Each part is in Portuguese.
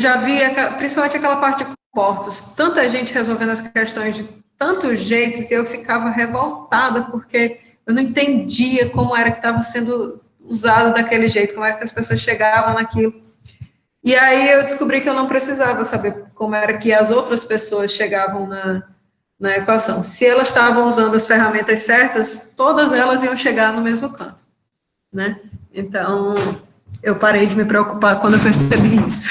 já vi, principalmente aquela parte de comportas, tanta gente resolvendo as questões de tantos jeitos, e eu ficava revoltada, porque eu não entendia como era que estava sendo usado daquele jeito, como era que as pessoas chegavam naquilo. E aí eu descobri que eu não precisava saber como era que as outras pessoas chegavam na equação. Se elas estavam usando as ferramentas certas, todas elas iam chegar no mesmo canto, né? Então, eu parei de me preocupar quando eu percebi isso.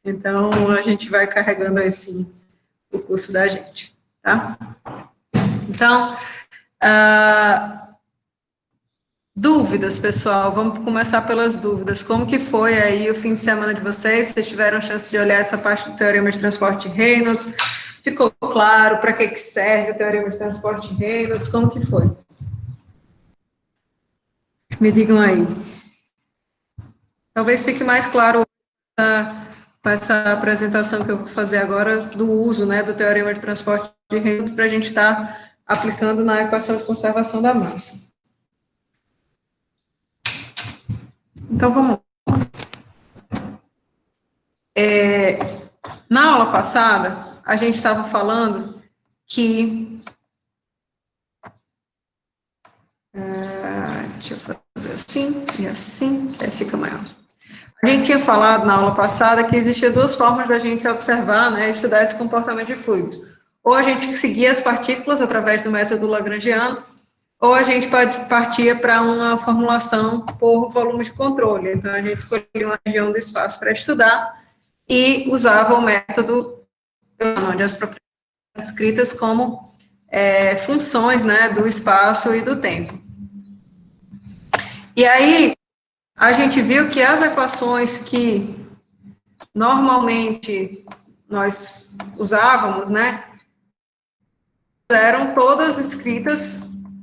Então, a gente vai carregando assim o curso da gente, tá? Então, dúvidas, pessoal, vamos começar pelas dúvidas. Como que foi aí o fim de semana de vocês? Vocês tiveram chance de olhar essa parte do Teorema de Transporte de Reynolds? Ficou claro para que serve o Teorema de Transporte de Reynolds? Como que foi? Me digam aí. Talvez fique mais claro com essa apresentação que eu vou fazer agora do uso, né, do Teorema de Transporte de Reynolds para a gente estar aplicando na equação de conservação da massa. Então, vamos lá. Na aula passada, a gente estava falando que... deixa eu fazer assim e assim, que aí fica maior. A gente tinha falado na aula passada que existia duas formas da gente observar, né, estudar esse comportamento de fluidos. Ou a gente seguia as partículas através do método lagrangiano, ou a gente partia para uma formulação por volume de controle. Então, a gente escolhia uma região do espaço para estudar e usava o método onde as propriedades descritas como funções, né, do espaço e do tempo. E aí, a gente viu que as equações que normalmente nós usávamos, né, eram todas escritas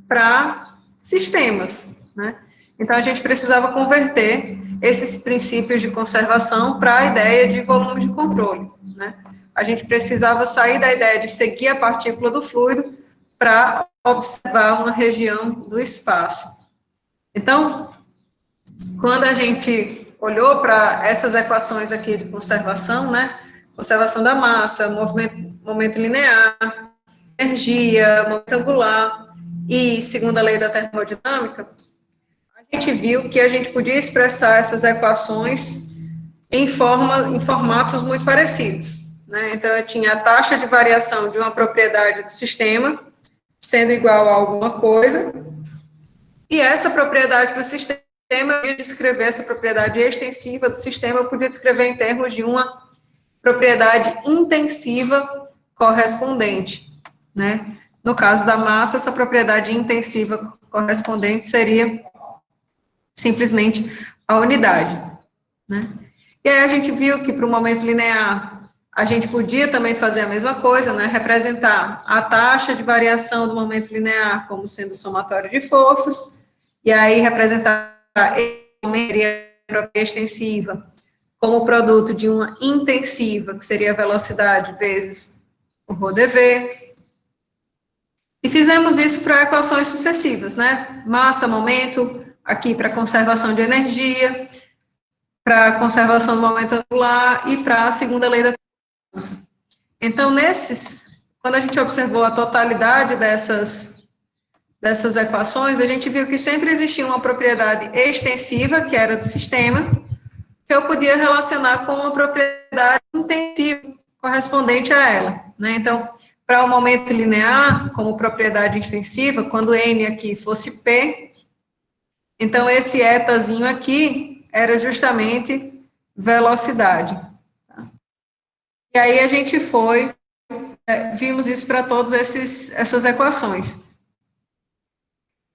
para sistemas, né? Então, a gente precisava converter esses princípios de conservação para a ideia de volume de controle, né? A gente precisava sair da ideia de seguir a partícula do fluido para observar uma região do espaço. Então, quando a gente olhou para essas equações aqui de conservação, né? Conservação da massa, momento linear, energia, momento angular e segunda lei da termodinâmica, a gente viu que a gente podia expressar essas equações em formatos muito parecidos, né? Então, eu tinha a taxa de variação de uma propriedade do sistema sendo igual a alguma coisa, e essa propriedade do sistema, eu podia descrever essa propriedade extensiva do sistema, eu podia descrever em termos de uma propriedade intensiva correspondente, né? No caso da massa, essa propriedade intensiva correspondente seria simplesmente a unidade, né? E aí a gente viu que para o momento linear, a gente podia também fazer a mesma coisa, né? Representar a taxa de variação do momento linear como sendo somatório de forças, e aí representar a propriedade extensiva como produto de uma intensiva, que seria a velocidade vezes o ρdv. E fizemos isso para equações sucessivas, né? Massa, momento, aqui para conservação de energia, para conservação do momento angular e para a segunda lei da termodinâmica. Então, quando a gente observou a totalidade dessas equações, a gente viu que sempre existia uma propriedade extensiva, que era do sistema, que eu podia relacionar com uma propriedade intensiva correspondente a ela, né? Então, para o momento linear, como propriedade extensiva, quando n aqui fosse p, então esse etazinho aqui era justamente velocidade. Tá? E aí a gente vimos isso para todas essas equações.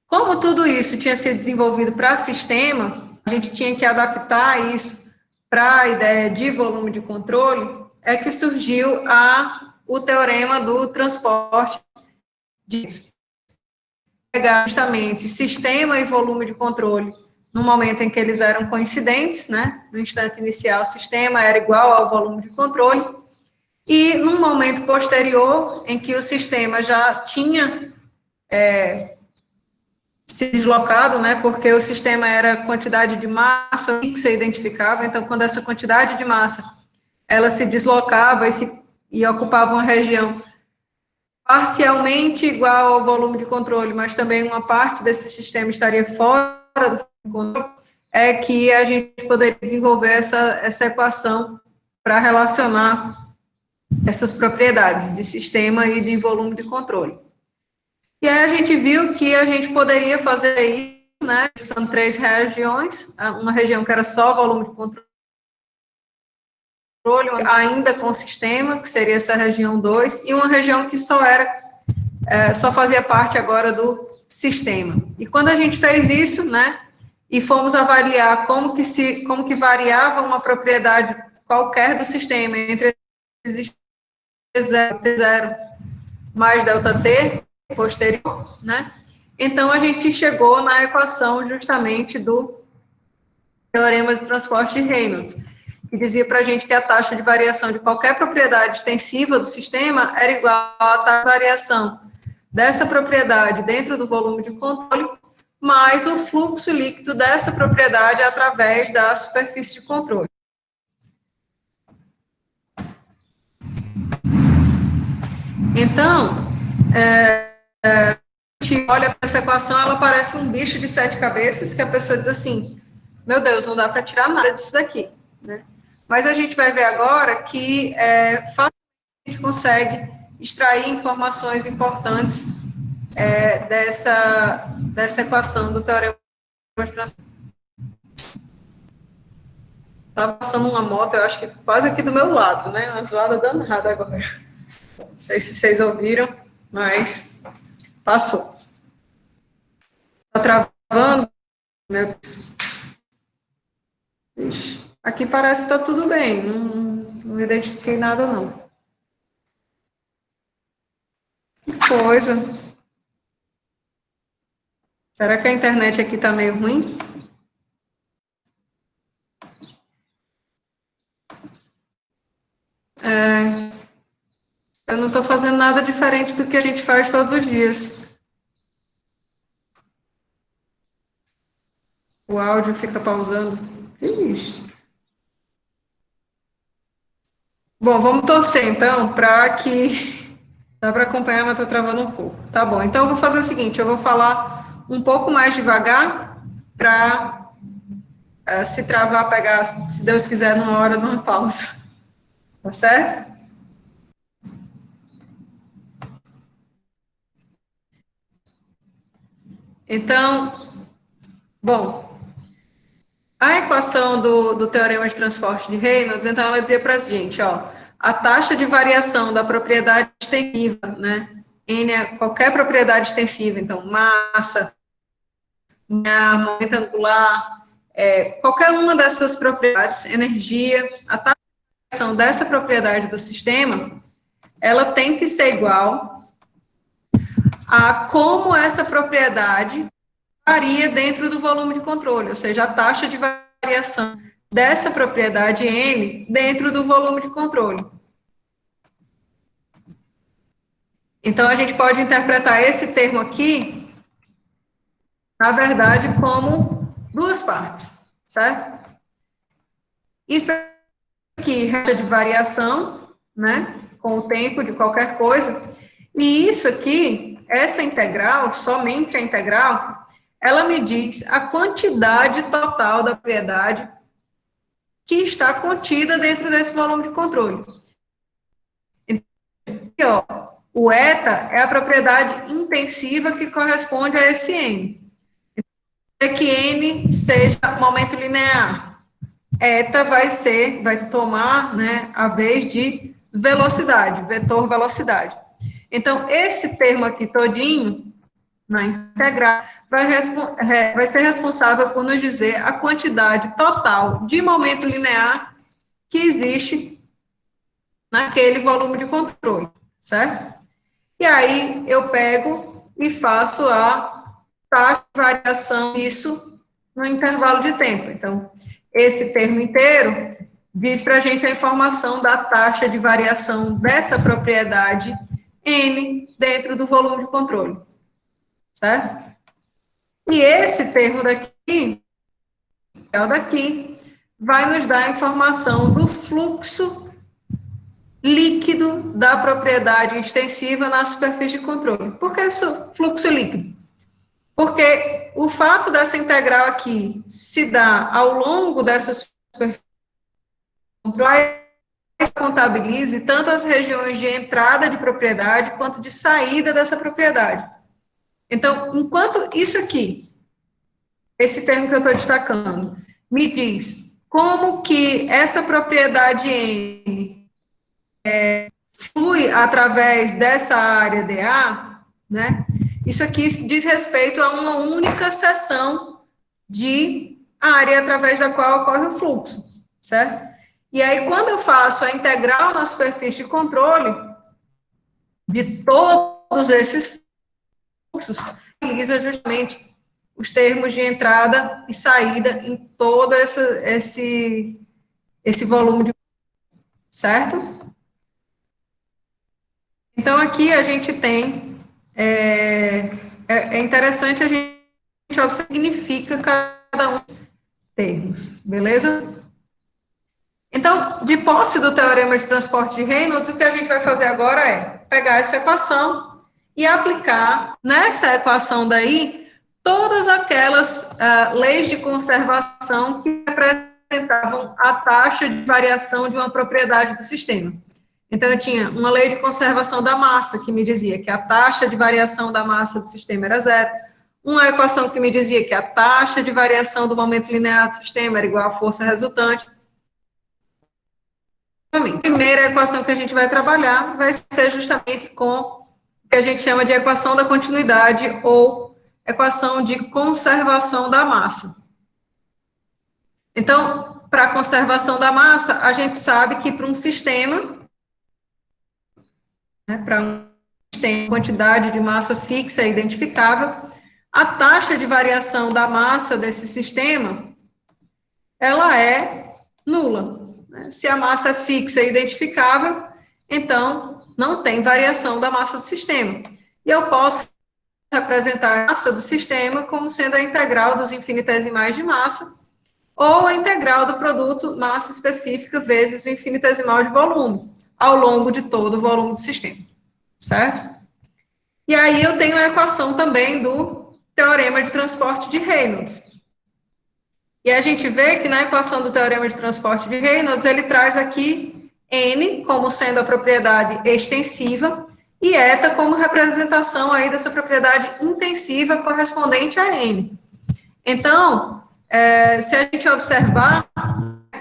Como tudo isso tinha sido desenvolvido para sistema, a gente tinha que adaptar isso para a ideia de volume de controle, é que surgiu o teorema do transporte disso. Pegar justamente sistema e volume de controle no momento em que eles eram coincidentes, né? No instante inicial, o sistema era igual ao volume de controle, e num momento posterior, em que o sistema já tinha se deslocado, né, porque o sistema era quantidade de massa que se identificava, então, quando essa quantidade de massa ela se deslocava e ocupava uma região parcialmente igual ao volume de controle, mas também uma parte desse sistema estaria fora do controle, é que a gente poderia desenvolver essa equação para relacionar essas propriedades de sistema e de volume de controle. E aí a gente viu que a gente poderia fazer isso, né, são 3 regiões, uma região que era só volume de controle, ainda com sistema, que seria essa região 2, e uma região que só fazia parte agora do sistema. E quando a gente fez isso, né, e fomos avaliar como que variava uma propriedade qualquer do sistema entre T0 mais ΔT posterior, né, então a gente chegou na equação justamente do teorema de transporte de Reynolds, que dizia para a gente que a taxa de variação de qualquer propriedade extensiva do sistema era igual à taxa de variação dessa propriedade dentro do volume de controle, mais o fluxo líquido dessa propriedade através da superfície de controle. Então, a gente olha para essa equação, ela parece um bicho de 7 cabeças, que a pessoa diz assim, meu Deus, não dá para tirar nada disso daqui, né? Mas a gente vai ver agora que facilmente a gente consegue extrair informações importantes dessa equação do teorema de transporte. Estava passando uma moto, eu acho que quase aqui do meu lado, né? Uma zoada danada agora. Não sei se vocês ouviram, mas passou. Está travando? Meu Deus. Aqui parece que está tudo bem, não identifiquei nada, não. Que coisa. Será que a internet aqui está meio ruim? Eu não estou fazendo nada diferente do que a gente faz todos os dias. O áudio fica pausando. Ixi. Bom, vamos torcer então para que. Dá para acompanhar, mas está travando um pouco. Tá bom, então eu vou fazer o seguinte: eu vou falar um pouco mais devagar para se travar, pegar, se Deus quiser, numa hora de uma pausa. Tá certo? Então, bom, a equação do teorema de transporte de Reynolds, então, ela dizia para a gente, ó, a taxa de variação da propriedade extensiva, né, N é qualquer propriedade extensiva, então, massa, momento angular, qualquer uma dessas propriedades, energia, a taxa de variação dessa propriedade do sistema, ela tem que ser igual a como essa propriedade varia dentro do volume de controle, ou seja, a taxa de variação dessa propriedade N dentro do volume de controle. Então, a gente pode interpretar esse termo aqui, na verdade, como duas partes, certo? Isso aqui, taxa de variação, né, com o tempo de qualquer coisa, e isso aqui, essa integral, somente a integral, ela me diz a quantidade total da propriedade que está contida dentro desse volume de controle. Aqui, ó, o eta é a propriedade intensiva que corresponde a esse n. É que n seja momento linear. Eta vai tomar, né, a vez de velocidade, vetor velocidade. Então, esse termo aqui todinho, na integral, vai ser responsável por nos dizer a quantidade total de momento linear que existe naquele volume de controle, certo? E aí, eu pego e faço a taxa de variação disso no intervalo de tempo. Então, esse termo inteiro diz para a gente a informação da taxa de variação dessa propriedade N dentro do volume de controle, certo? E esse termo daqui, é o daqui, vai nos dar a informação do fluxo líquido da propriedade extensiva na superfície de controle. Por que fluxo líquido? Porque o fato dessa integral aqui se dar ao longo dessa superfície de controle, contabilize tanto as regiões de entrada de propriedade quanto de saída dessa propriedade. Então, enquanto isso aqui, esse termo que eu estou destacando, me diz como que essa propriedade N flui através dessa área dA, né? Isso aqui diz respeito a uma única seção de área através da qual ocorre o fluxo, certo? E aí, quando eu faço a integral na superfície de controle de todos esses fluxos, utiliza justamente os termos de entrada e saída em todo esse volume de... Certo? Então, aqui a gente tem... É interessante a gente observar o que significa cada um dos termos, beleza? Então, de posse do teorema de transporte de Reynolds, o que a gente vai fazer agora é pegar essa equação e aplicar nessa equação daí todas aquelas leis de conservação que representavam a taxa de variação de uma propriedade do sistema. Então, eu tinha uma lei de conservação da massa, que me dizia que a taxa de variação da massa do sistema era zero, uma equação que me dizia que a taxa de variação do momento linear do sistema era igual à força resultante. A primeira equação que a gente vai trabalhar vai ser justamente com o que a gente chama de equação da continuidade ou equação de conservação da massa. Então, para a conservação da massa, a gente sabe que para um sistema, para um sistema, quantidade de massa fixa e identificável, a taxa de variação da massa desse sistema, ela é nula. Se a massa é fixa e identificável, então não tem variação da massa do sistema. E eu posso representar a massa do sistema como sendo a integral dos infinitesimais de massa, ou a integral do produto massa específica vezes o infinitesimal de volume, ao longo de todo o volume do sistema, certo? E aí eu tenho a equação também do teorema de transporte de Reynolds. E a gente vê que na equação do teorema de transporte de Reynolds, ele traz aqui N como sendo a propriedade extensiva e eta como representação aí dessa propriedade intensiva correspondente a N. Então, se a gente observar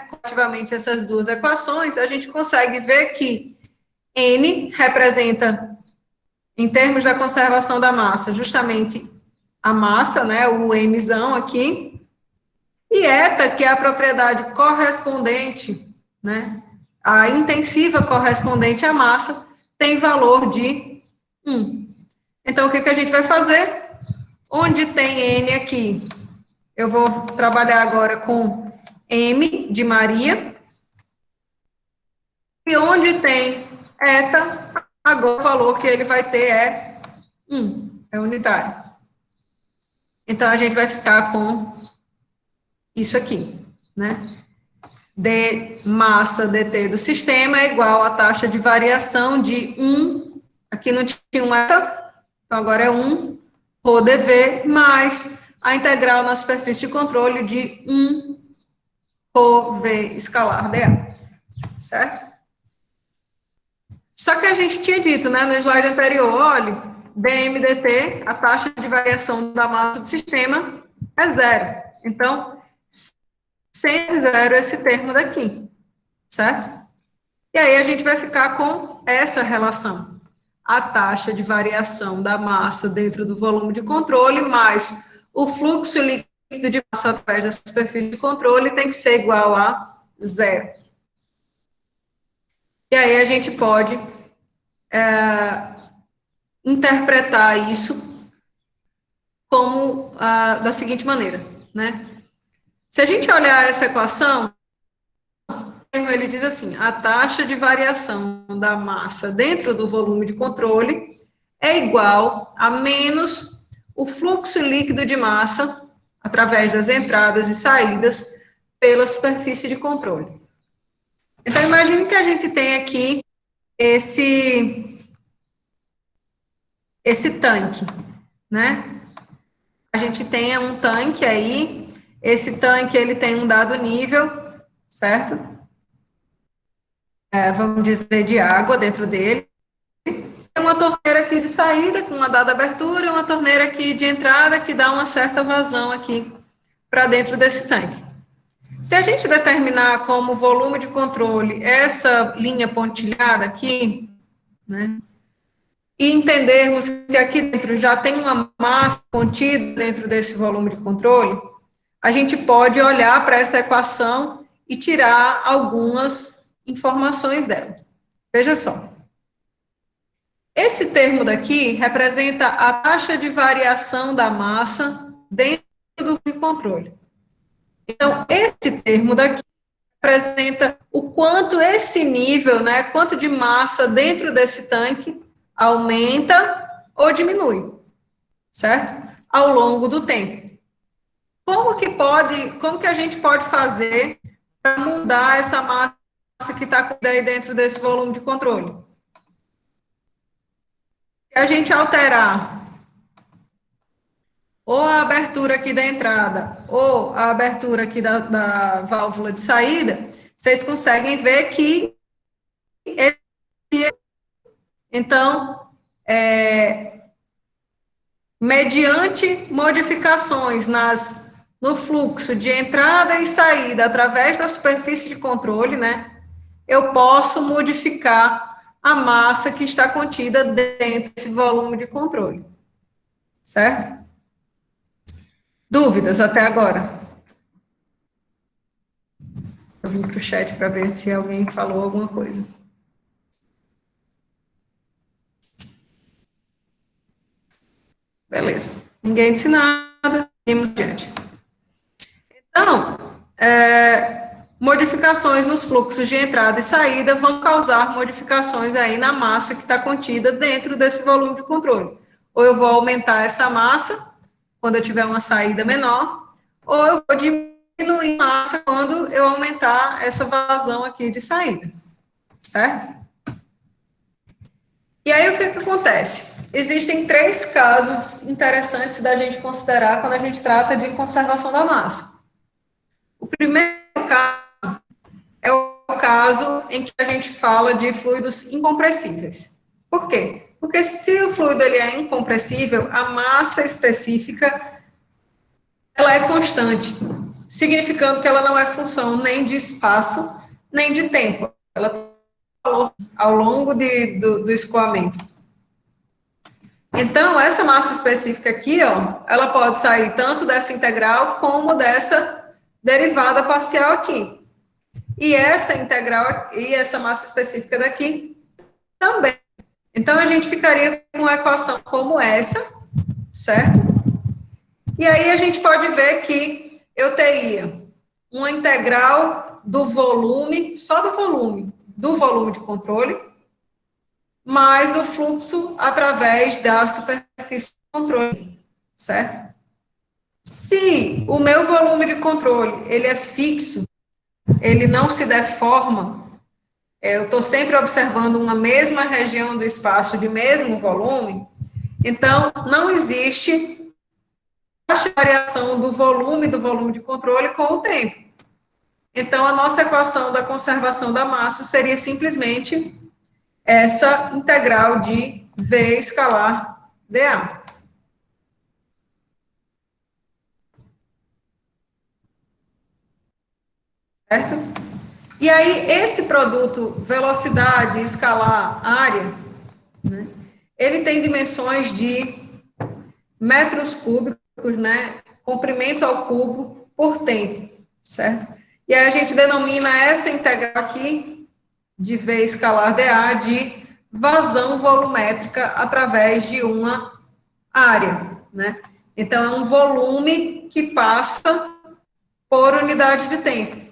coletivamente essas duas equações, a gente consegue ver que N representa, em termos da conservação da massa, justamente a massa, né, o Mzão aqui, e eta, que é a propriedade correspondente, né, a intensiva correspondente à massa, tem valor de 1. Então, o que a gente vai fazer? Onde tem N aqui, eu vou trabalhar agora com M de Maria, e onde tem eta, agora o valor que ele vai ter é 1, é unitário. Então, a gente vai ficar com isso aqui, né? D massa dt do sistema é igual à taxa de variação de 1, aqui não tinha um eta, então agora é 1, ρ dv, mais a integral na superfície de controle de 1, ρ v escalar dA, certo? Só que a gente tinha dito, né, no slide anterior, olha, dm dt, a taxa de variação da massa do sistema é zero. Então, sem zero esse termo daqui, certo? E aí a gente vai ficar com essa relação. A taxa de variação da massa dentro do volume de controle mais o fluxo líquido de massa através da superfície de controle tem que ser igual a zero. E aí a gente pode interpretar isso como da seguinte maneira, né? Se a gente olhar essa equação, ele diz assim, a taxa de variação da massa dentro do volume de controle é igual a menos o fluxo líquido de massa através das entradas e saídas pela superfície de controle. Então, imagine que a gente tem aqui esse tanque, né? A gente tem um tanque aí, esse tanque ele tem um dado nível, certo? Vamos dizer, de água dentro dele. Tem uma torneira aqui de saída, com uma dada abertura, e uma torneira aqui de entrada, que dá uma certa vazão aqui para dentro desse tanque. Se a gente determinar como volume de controle essa linha pontilhada aqui, né, e entendermos que aqui dentro já tem uma massa contida dentro desse volume de controle, a gente pode olhar para essa equação e tirar algumas informações dela. Veja só. Esse termo daqui representa a taxa de variação da massa dentro do controle. Então, esse termo daqui representa o quanto esse nível, né, quanto de massa dentro desse tanque aumenta ou diminui, certo? Ao longo do tempo. Como que a gente pode fazer para mudar essa massa que está aí dentro desse volume de controle? Se a gente alterar ou a abertura aqui da entrada, ou a abertura aqui da válvula de saída, vocês conseguem ver que então, mediante modificações no fluxo de entrada e saída através da superfície de controle, né, eu posso modificar a massa que está contida dentro desse volume de controle. Certo? Dúvidas até agora? Eu vim para o chat para ver se alguém falou alguma coisa. Beleza. Ninguém disse nada, seguimos adiante. Então, modificações nos fluxos de entrada e saída vão causar modificações aí na massa que está contida dentro desse volume de controle. Ou eu vou aumentar essa massa quando eu tiver uma saída menor, ou eu vou diminuir a massa quando eu aumentar essa vazão aqui de saída, certo? E aí, o que acontece? Existem 3 casos interessantes da gente considerar quando a gente trata de conservação da massa. O primeiro caso é o caso em que a gente fala de fluidos incompressíveis. Por quê? Porque se o fluido ele é incompressível, a massa específica ela é constante, significando que ela não é função nem de espaço, nem de tempo. Ela tem valor ao longo do escoamento. Então, essa massa específica aqui, ó, ela pode sair tanto dessa integral como dessa derivada parcial aqui. E essa integral e essa massa específica daqui também. Então, a gente ficaria com uma equação como essa, certo? E aí a gente pode ver que eu teria uma integral do volume, só do volume de controle, mais o fluxo através da superfície de controle, certo? Se o meu volume de controle, ele é fixo, ele não se deforma, eu estou sempre observando uma mesma região do espaço de mesmo volume, então não existe variação do volume de controle com o tempo. Então, a nossa equação da conservação da massa seria simplesmente essa integral de V escalar dA. Certo? E aí, esse produto velocidade escalar área, né, ele tem dimensões de metros cúbicos, né, comprimento ao cubo por tempo, certo? E aí a gente denomina essa integral aqui de V escalar dA de vazão volumétrica através de uma área, né? Então, é um volume que passa por unidade de tempo.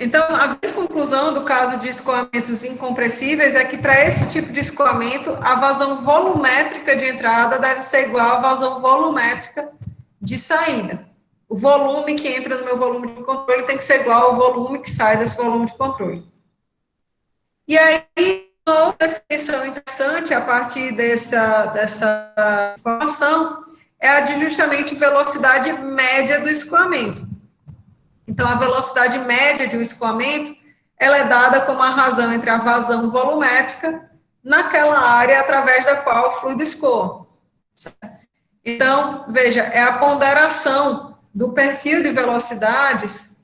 Então, a grande conclusão do caso de escoamentos incompressíveis é que, para esse tipo de escoamento, a vazão volumétrica de entrada deve ser igual à vazão volumétrica de saída. O volume que entra no meu volume de controle tem que ser igual ao volume que sai desse volume de controle. E aí, uma outra definição interessante a partir dessa informação é a de justamente velocidade média do escoamento. Então, a velocidade média de um escoamento, ela é dada como a razão entre a vazão volumétrica naquela área através da qual o fluido escoa. Então, veja, é a ponderação do perfil de velocidades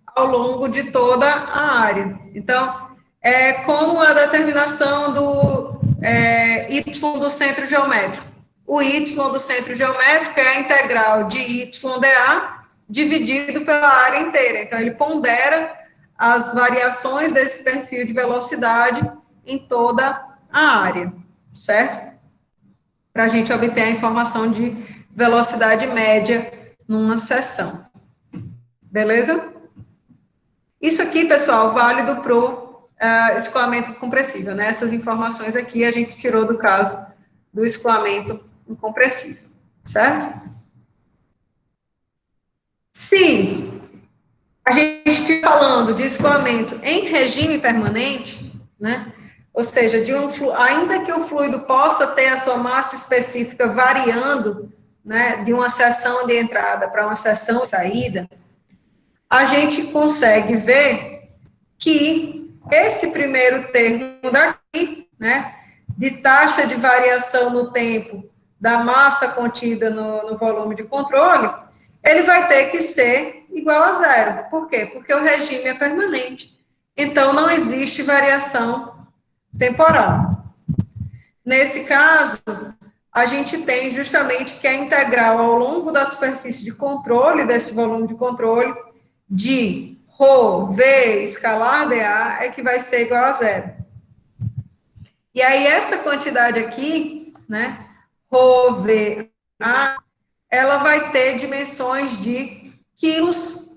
ao longo de toda a área. Então, é como a determinação do y do centro geométrico. O y do centro geométrico é a integral de YdA dividido pela área inteira. Então, ele pondera as variações desse perfil de velocidade em toda a área, certo? Para a gente obter a informação de velocidade média numa seção. Beleza? Isso aqui, pessoal, válido para o escoamento compressível, né? Essas informações aqui a gente tirou do caso do escoamento incompressível, certo? Se a gente estiver falando de escoamento em regime permanente, né? Ou seja, ainda que o fluido possa ter a sua massa específica variando, né, de uma seção de entrada para uma seção de saída, a gente consegue ver que esse primeiro termo daqui, né, de taxa de variação no tempo da massa contida no volume de controle, ele vai ter que ser igual a zero. Por quê? Porque o regime é permanente. Então, não existe variação temporal. Nesse caso, a gente tem justamente que a integral ao longo da superfície de controle, desse volume de controle, de ρ, V, escalar dA, é que vai ser igual a zero. E aí, essa quantidade aqui, né, ρ, V, A, ela vai ter dimensões de quilos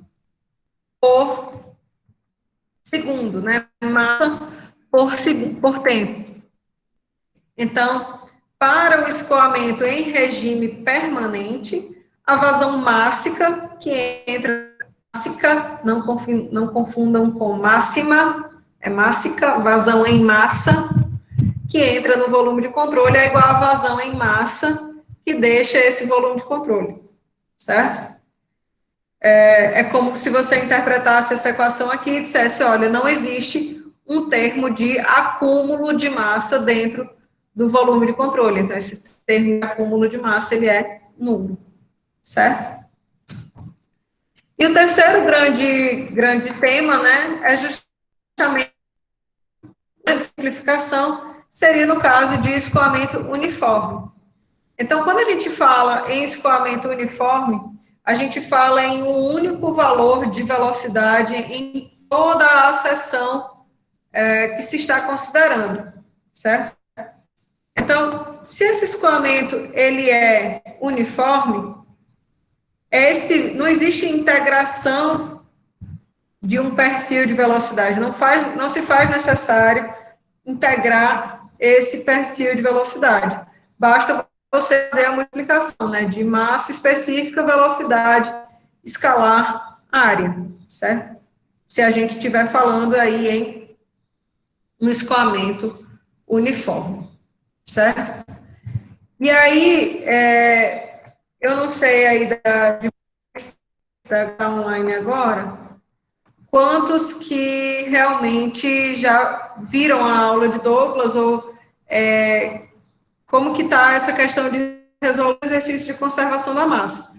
por segundo, né, massa por tempo. Então, para o escoamento em regime permanente, a vazão mássica, que entra mássica, não confundam com máxima, é mássica, vazão em massa, que entra no volume de controle, é igual a vazão em massa, que deixa esse volume de controle, certo? É como se você interpretasse essa equação aqui e dissesse, olha, não existe um termo de acúmulo de massa dentro do volume de controle. Então, esse termo de acúmulo de massa, ele é nulo, certo? E o terceiro grande tema, né, é justamente a simplificação, seria no caso de escoamento uniforme. Então, quando a gente fala em escoamento uniforme, a gente fala em um único valor de velocidade em toda a seção que se está considerando, certo? Então, se esse escoamento ele é uniforme, não existe integração de um perfil de velocidade, não se faz necessário integrar esse perfil de velocidade. Basta você fazer a multiplicação, né, de massa específica, velocidade, escalar, área, certo? Se a gente estiver falando aí no escoamento uniforme, certo? E aí, eu não sei aí da online agora, quantos que realmente já viram a aula de Douglas, ou como que está essa questão de resolver o exercício de conservação da massa.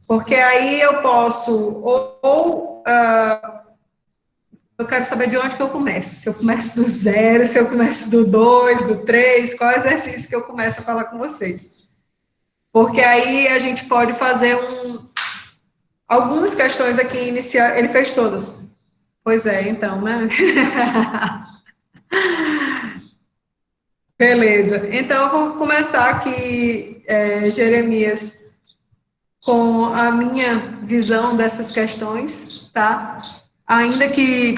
Porque aí eu posso, eu quero saber de onde que eu começo. Se eu começo do 0, se eu começo do 2, do 3, qual exercício que eu começo a falar com vocês. Porque aí a gente pode fazer algumas questões aqui iniciais. Ele fez todas. Pois é, então, né? Beleza. Então, eu vou começar aqui, Jeremias, com a minha visão dessas questões, tá? Ainda que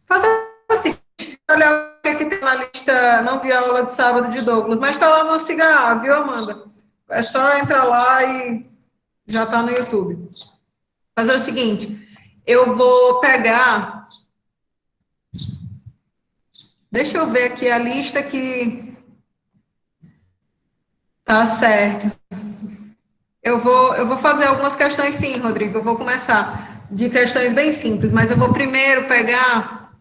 fazer assim, olhar o que aqui tem na lista, não vi a aula de sábado de Douglas, mas está lá no Cigarra, viu, Amanda? É só entrar lá e já está no YouTube. Fazer o seguinte, eu vou pegar Deixa eu ver aqui a lista que tá certo. Eu vou fazer algumas questões sim, Rodrigo. Eu vou começar de questões bem simples, mas eu vou primeiro pegar.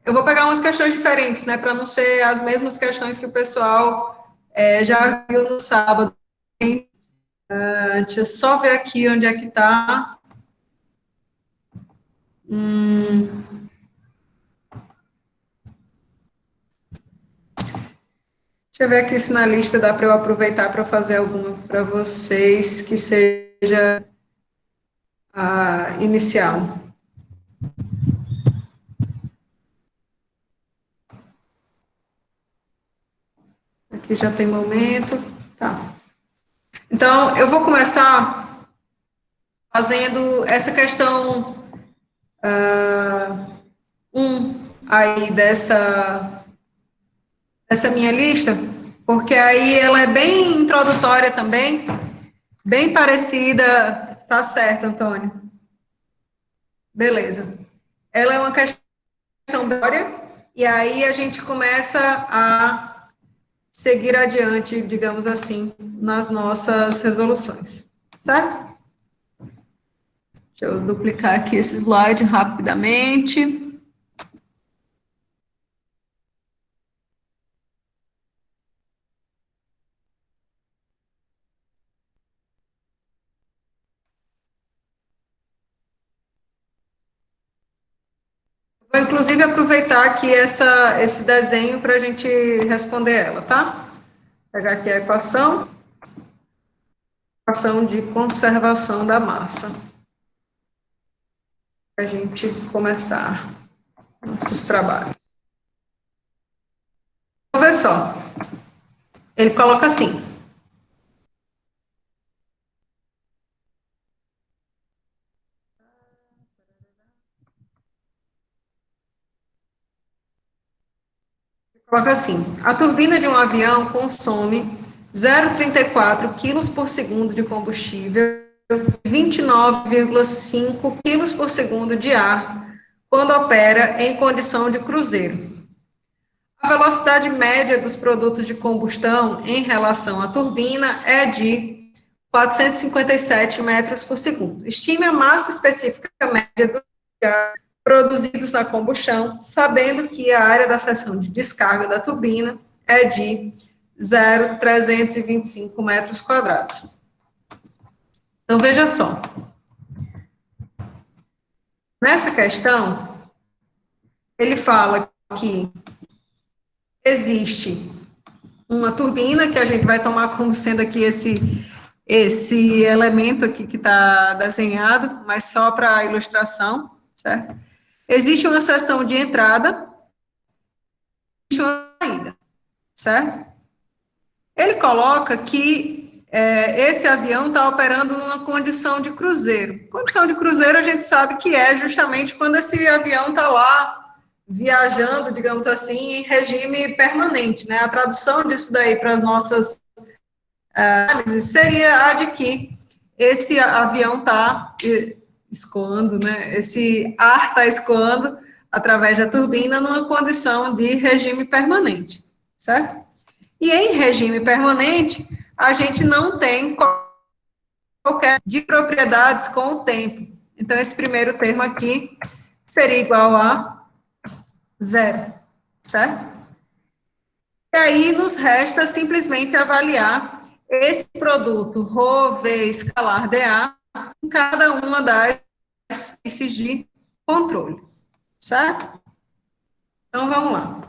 Eu vou pegar umas questões diferentes, né? Para não ser as mesmas questões que o pessoal já viu no sábado. Deixa eu só ver aqui onde é que tá. Deixa eu ver aqui se na lista dá para eu aproveitar para fazer alguma para vocês que seja a inicial. Aqui já tem momento. Tá. Então, eu vou começar fazendo essa questão aí dessa minha lista, porque aí ela é bem introdutória também, bem parecida. Tá certo, Antônio. Beleza. Ela é uma questão introdutória, e aí a gente começa a seguir adiante, digamos assim, nas nossas resoluções. Certo? Deixa eu duplicar aqui esse slide rapidamente. Vou, inclusive, aproveitar aqui esse desenho para a gente responder ela, tá? Pegar aqui a equação de conservação da massa. Para a gente começar nossos trabalhos. Vamos ver só. Ele coloca assim. Coloca assim: a turbina de um avião consome 0,34 quilos por segundo de combustível e 29,5 quilos por segundo de ar quando opera em condição de cruzeiro. A velocidade média dos produtos de combustão em relação à turbina é de 457 metros por segundo. Estime a massa específica média dos gases produzidos na combustão, sabendo que a área da seção de descarga da turbina é de 0,325 metros quadrados. Então, veja só. Nessa questão, ele fala que existe uma turbina, que a gente vai tomar como sendo aqui esse elemento aqui que está desenhado, mas só para ilustração, certo? Existe uma seção de entrada e uma saída, certo? Ele coloca que esse avião está operando numa condição de cruzeiro. Condição de cruzeiro a gente sabe que é justamente quando esse avião está lá viajando, digamos assim, em regime permanente, né? A tradução disso daí para as nossas análises seria a de que esse avião está escoando, né? Esse ar está escoando através da turbina numa condição de regime permanente, certo? E em regime permanente, a gente não tem qualquer de propriedades com o tempo. Então, esse primeiro termo aqui seria igual a zero, certo? E aí nos resta simplesmente avaliar esse produto ρ, V, escalar dA em cada uma das espécies de controle, certo? Então, vamos lá.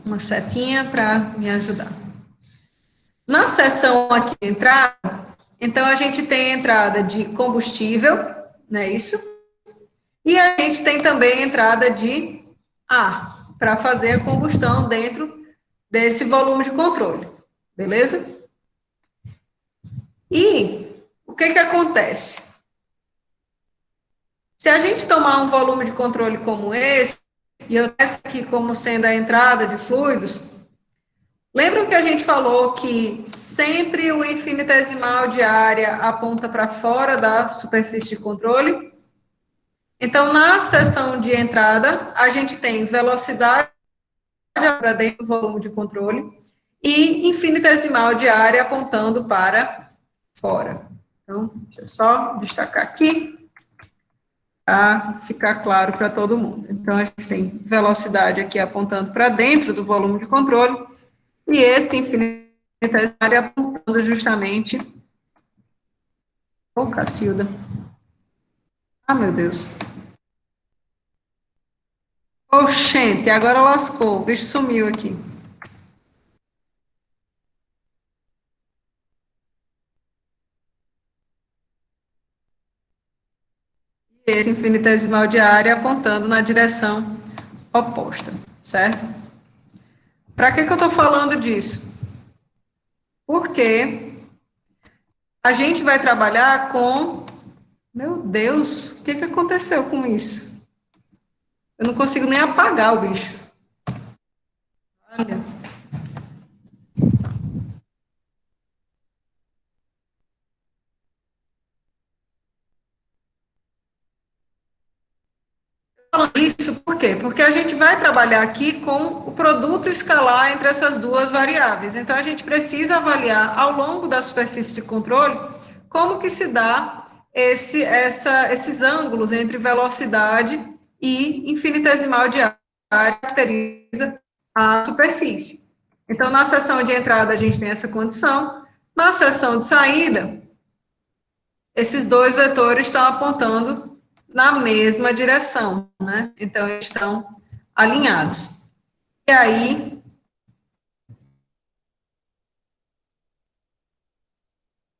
Uma setinha para me ajudar. Na seção aqui, entrada, então a gente tem a entrada de combustível, não é isso? E a gente tem também a entrada de ar, para fazer a combustão dentro desse volume de controle, beleza? E o que acontece? Se a gente tomar um volume de controle como esse, e eu testo aqui como sendo a entrada de fluidos, lembram que a gente falou que sempre o infinitesimal de área aponta para fora da superfície de controle? Então, na seção de entrada, a gente tem velocidade para dentro do volume de controle e infinitesimal de área apontando para fora. Então, deixa eu só destacar aqui para ficar claro para todo mundo. Então, a gente tem velocidade aqui apontando para dentro do volume de controle e esse infinitesimal de área apontando justamente... Ô, Cacilda. Ah, meu Deus. Oxente, agora lascou, o bicho sumiu aqui. Esse infinitesimal de área apontando na direção oposta, certo? Para que eu estou falando disso? Porque a gente vai trabalhar com... Meu Deus, o que aconteceu com isso? Eu não consigo nem apagar o bicho. Olha. Falando isso, por quê? Porque a gente vai trabalhar aqui com o produto escalar entre essas duas variáveis. Então, a gente precisa avaliar, ao longo da superfície de controle, como que se dá esses ângulos entre velocidade e infinitesimal de área que caracteriza a superfície. Então, na seção de entrada, a gente tem essa condição. Na seção de saída, esses dois vetores estão apontando na mesma direção, né? Então, eles estão alinhados. E aí,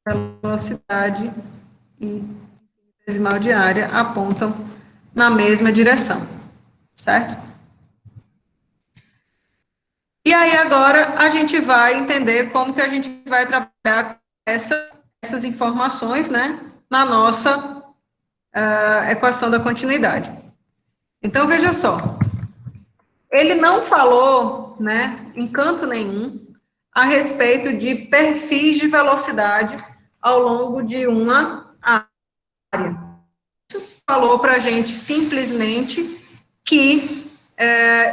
velocidade e decimal de área apontam na mesma direção, certo? E aí, agora, a gente vai entender como que a gente vai trabalhar com essas informações, né, na nossa equação da continuidade. Então, veja só, ele não falou, né, em canto nenhum, a respeito de perfis de velocidade ao longo de uma área. Isso falou para a gente simplesmente que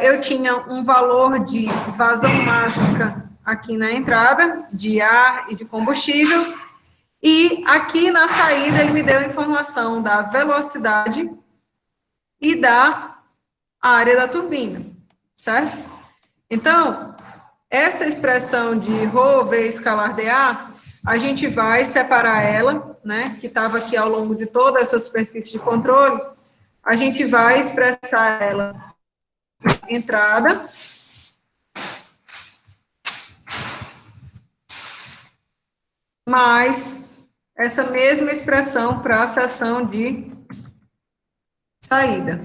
eu tinha um valor de vazão máxima aqui na entrada, de ar e de combustível, e aqui na saída ele me deu a informação da velocidade e da área da turbina, certo? Então, essa expressão de ρ vezes escalar dA, a gente vai separar ela, né, que estava aqui ao longo de toda essa superfície de controle, a gente vai expressar ela na entrada, mais essa mesma expressão para a seção de saída.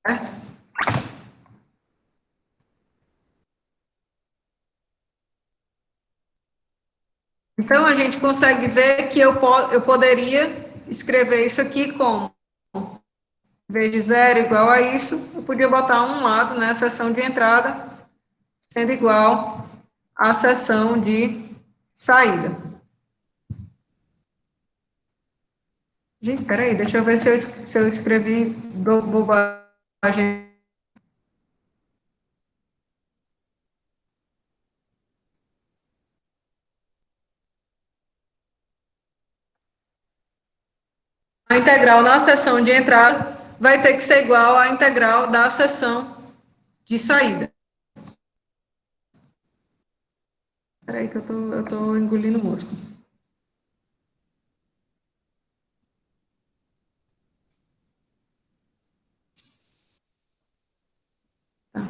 Certo? Então, a gente consegue ver que eu poderia escrever isso aqui como, em vez de zero igual a isso, eu podia botar um lado, né, a seção de entrada, sendo igual à seção de saída. Gente, peraí, deixa eu ver se eu escrevi bobagem. A integral na seção de entrada vai ter que ser igual à integral da seção de saída. Espera aí que eu tô engolindo mosca. Tá.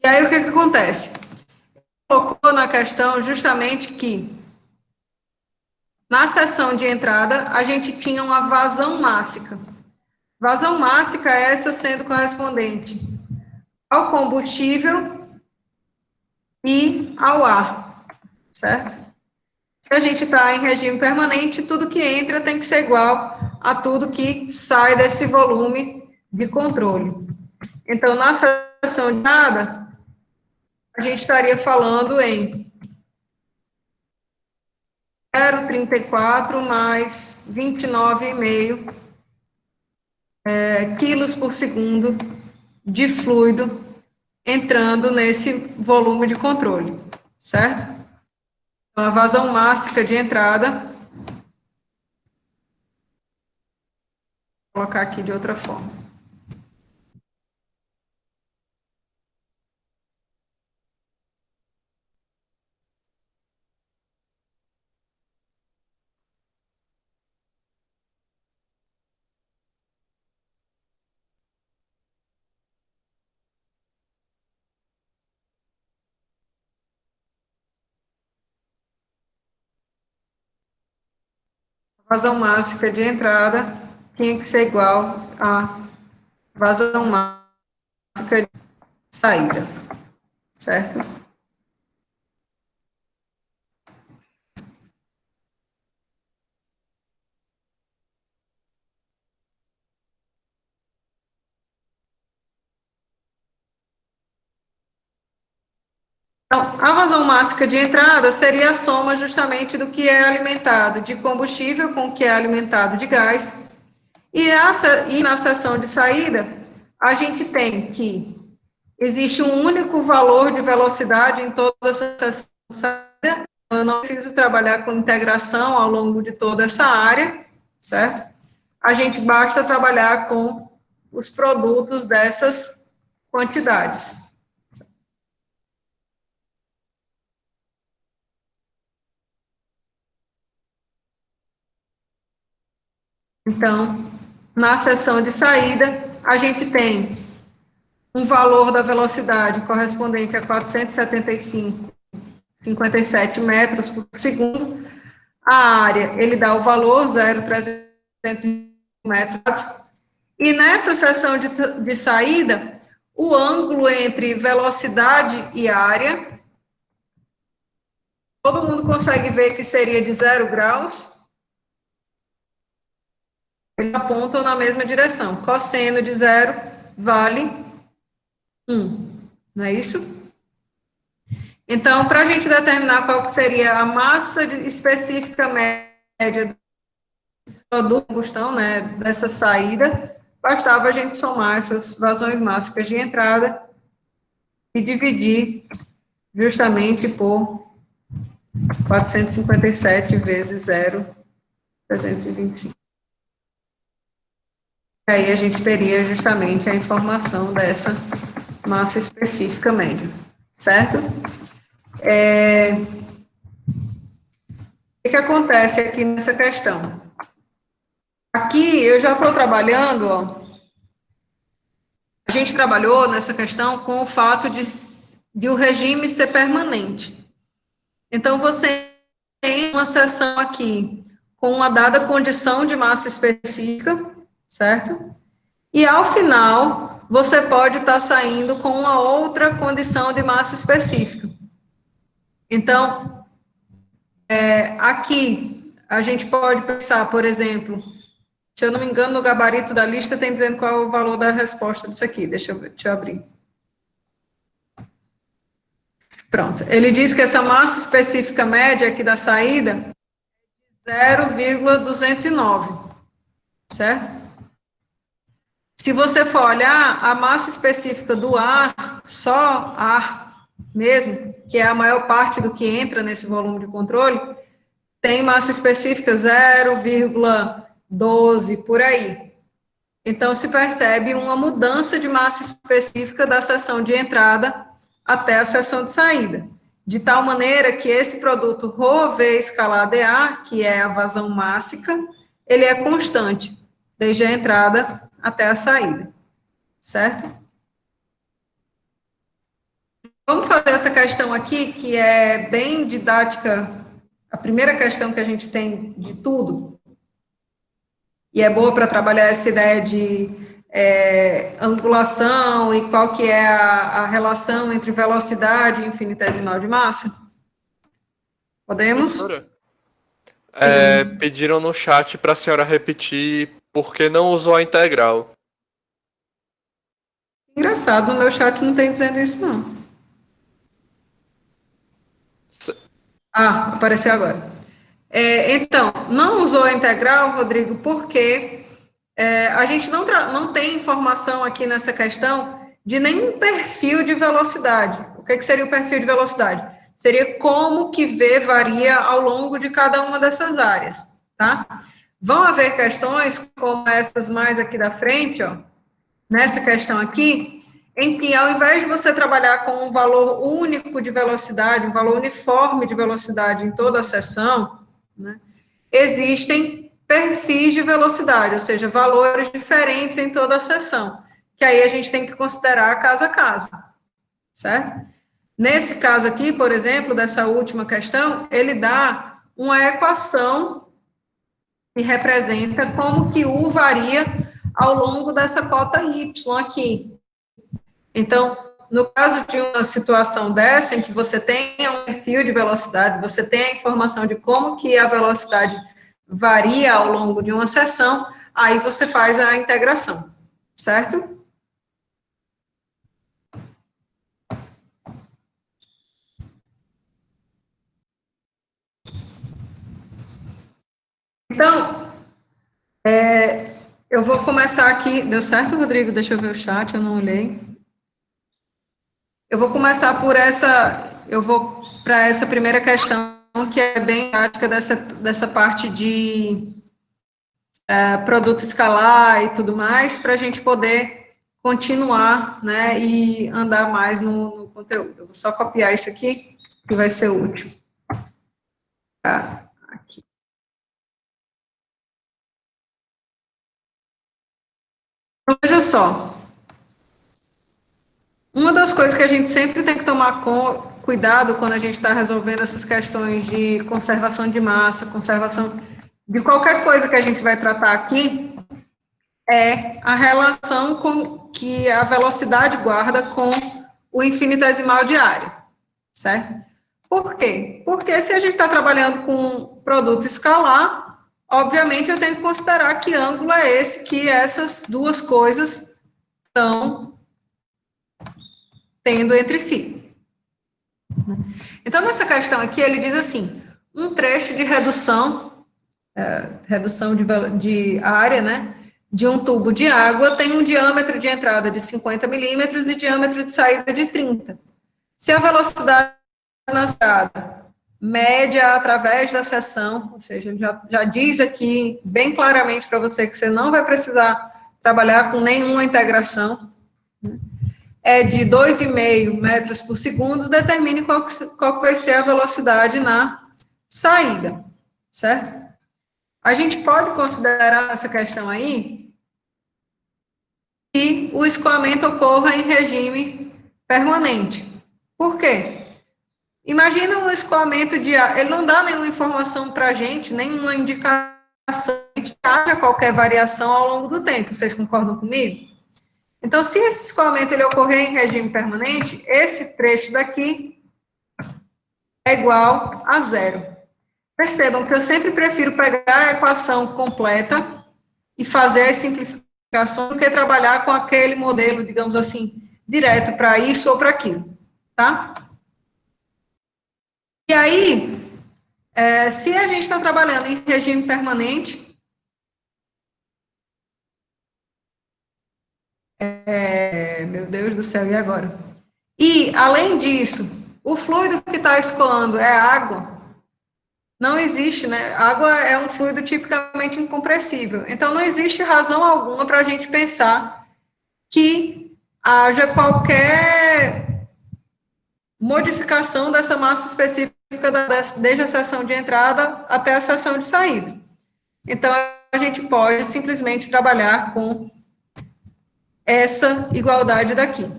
E aí, o que acontece? Colocou na questão justamente que na seção de entrada a gente tinha uma vazão máxima. Vazão máxima é essa sendo correspondente ao combustível e ao ar, certo? Se a gente está em regime permanente, tudo que entra tem que ser igual a tudo que sai desse volume de controle. Então, na seção de entrada, a gente estaria falando em 0,34 mais 29,5 quilos por segundo de fluido entrando nesse volume de controle, certo? Então, a vazão máxima de entrada, vou colocar aqui de outra forma. A vazão máxima de entrada tinha que ser igual à vazão máxima de saída, certo? Então, a vazão máxima de entrada seria a soma justamente do que é alimentado de combustível com o que é alimentado de gás. E na seção de saída, a gente tem que existe um único valor de velocidade em toda essa seção de saída. Eu não preciso trabalhar com integração ao longo de toda essa área, certo? A gente basta trabalhar com os produtos dessas quantidades. Então, na seção de saída, a gente tem um valor da velocidade correspondente a 475,57 metros por segundo. A área, ele dá o valor, 0,300 metros. E nessa seção de saída, o ângulo entre velocidade e área, todo mundo consegue ver que seria de 0 graus. Eles apontam na mesma direção. Cosseno de 0 vale 1. Não é isso? Então, para a gente determinar qual seria a massa específica média do combustão, né, dessa saída, bastava a gente somar essas vazões máximas de entrada e dividir justamente por 457 vezes 0,325. Aí a gente teria justamente a informação dessa massa específica média, certo? O que acontece aqui nessa questão? Aqui eu já estou trabalhando, ó, a gente trabalhou nessa questão com o fato de o regime ser permanente. Então, você tem uma seção aqui com uma dada condição de massa específica, certo? E, ao final, você pode estar saindo com uma outra condição de massa específica. Então, aqui, a gente pode pensar, por exemplo, se eu não me engano, no gabarito da lista tem dizendo qual é o valor da resposta disso aqui. Deixa eu abrir. Pronto. Ele diz que essa massa específica média aqui da saída é 0,209, certo? Se você for olhar, a massa específica do ar, só ar mesmo, que é a maior parte do que entra nesse volume de controle, tem massa específica 0,12 por aí. Então, se percebe uma mudança de massa específica da seção de entrada até a seção de saída, de tal maneira que esse produto ρV escalado EA, que é a vazão máxima, ele é constante, desde a entrada até a saída, certo? Vamos fazer essa questão aqui, que é bem didática, a primeira questão que a gente tem de tudo, e é boa para trabalhar essa ideia de angulação e qual que é a relação entre velocidade e infinitesimal de massa. Podemos? Professora, pediram no chat para a senhora repetir por que não usou a integral. Engraçado, no meu chat não tem dizendo isso, não. Ah, apareceu agora. Então, não usou a integral, Rodrigo, porque a gente não tem informação aqui nessa questão de nenhum perfil de velocidade. O que seria o perfil de velocidade? Seria como que V varia ao longo de cada uma dessas áreas, tá? Vão haver questões como essas mais aqui da frente, ó, nessa questão aqui, em que ao invés de você trabalhar com um valor único de velocidade, um valor uniforme de velocidade em toda a seção, né, existem perfis de velocidade, ou seja, valores diferentes em toda a seção, que aí a gente tem que considerar caso a caso, certo? Nesse caso aqui, por exemplo, dessa última questão, ele dá uma equação que representa como que U varia ao longo dessa cota Y aqui. Então, no caso de uma situação dessa, em que você tenha um perfil de velocidade, você tem a informação de como que a velocidade varia ao longo de uma seção, aí você faz a integração, certo? Então, eu vou começar aqui. Deu certo, Rodrigo? Deixa eu ver o chat, eu não olhei. Eu vou começar por eu vou para essa primeira questão, que é bem prática dessa parte de produto escalar e tudo mais, para a gente poder continuar, né, e andar mais no conteúdo. Eu vou só copiar isso aqui, que vai ser útil. Tá, aqui. Então, veja só. Uma das coisas que a gente sempre tem que tomar cuidado quando a gente está resolvendo essas questões de conservação de massa, conservação de qualquer coisa que a gente vai tratar aqui, é a relação que a velocidade guarda com o infinitesimal de área, certo? Por quê? Porque se a gente está trabalhando com produto escalar, obviamente eu tenho que considerar que ângulo é esse que essas duas coisas estão tendo entre si. Então, nessa questão aqui, ele diz assim, um trecho de redução de área, né, de um tubo de água tem um diâmetro de entrada de 50 milímetros e diâmetro de saída de 30. Se a velocidade na estrada média através da seção, ou seja, já diz aqui bem claramente para você que você não vai precisar trabalhar com nenhuma integração, né, é de 2,5 metros por segundo, determine qual que vai ser a velocidade na saída, certo? A gente pode considerar essa questão aí que o escoamento ocorra em regime permanente. Por quê? Imagina um escoamento de ar, ele não dá nenhuma informação para a gente, nenhuma indicação de que haja qualquer variação ao longo do tempo. Vocês concordam comigo? Então, se esse escoamento ele ocorrer em regime permanente, esse trecho daqui é igual a zero. Percebam que eu sempre prefiro pegar a equação completa e fazer as simplificações do que trabalhar com aquele modelo, digamos assim, direto para isso ou para aquilo, tá? E aí, se a gente está trabalhando em regime permanente, meu Deus do céu, e agora? E, além disso, o fluido que está escoando é água, não existe, né? Água é um fluido tipicamente incompressível. Então, não existe razão alguma para a gente pensar que haja qualquer modificação dessa massa específica desde a seção de entrada até a seção de saída. Então, a gente pode simplesmente trabalhar com essa igualdade daqui,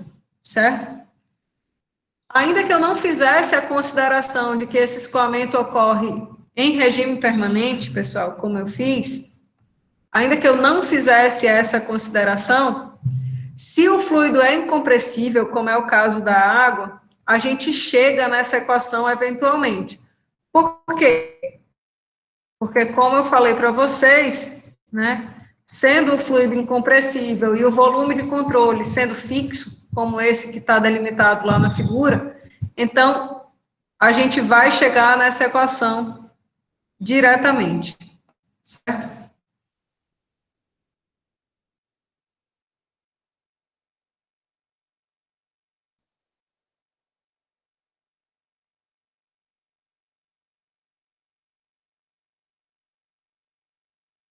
certo? Ainda que eu não fizesse a consideração de que esse escoamento ocorre em regime permanente, pessoal, como eu fiz, ainda que eu não fizesse essa consideração, se o fluido é incompressível, como é o caso da água, a gente chega nessa equação eventualmente. Por quê? Porque, como eu falei para vocês, né, sendo o fluido incompressível e o volume de controle sendo fixo, como esse que está delimitado lá na figura, então, a gente vai chegar nessa equação diretamente, certo?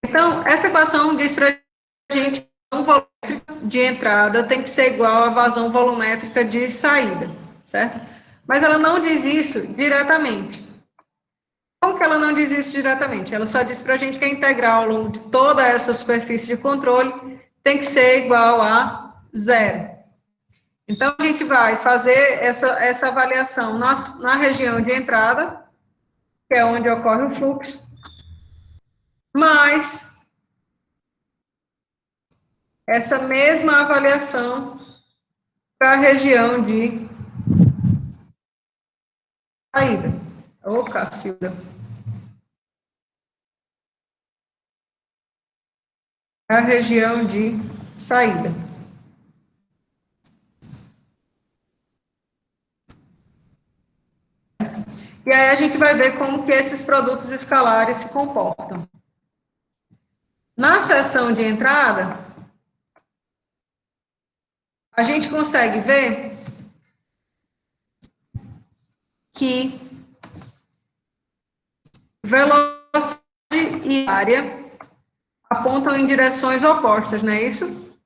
Então, essa equação diz para a gente que a vazão volumétrica de entrada tem que ser igual à vazão volumétrica de saída, certo? Mas ela não diz isso diretamente. Como que ela não diz isso diretamente? Ela só diz para a gente que a integral ao longo de toda essa superfície de controle tem que ser igual a zero. Então, a gente vai fazer essa avaliação na região de entrada, que é onde ocorre o fluxo, mas essa mesma avaliação para a região de saída. Ô, Cacilda. A região de saída. E aí a gente vai ver como que esses produtos escalares se comportam. Na seção de entrada, a gente consegue ver que velocidade e área apontam em direções opostas, não é isso?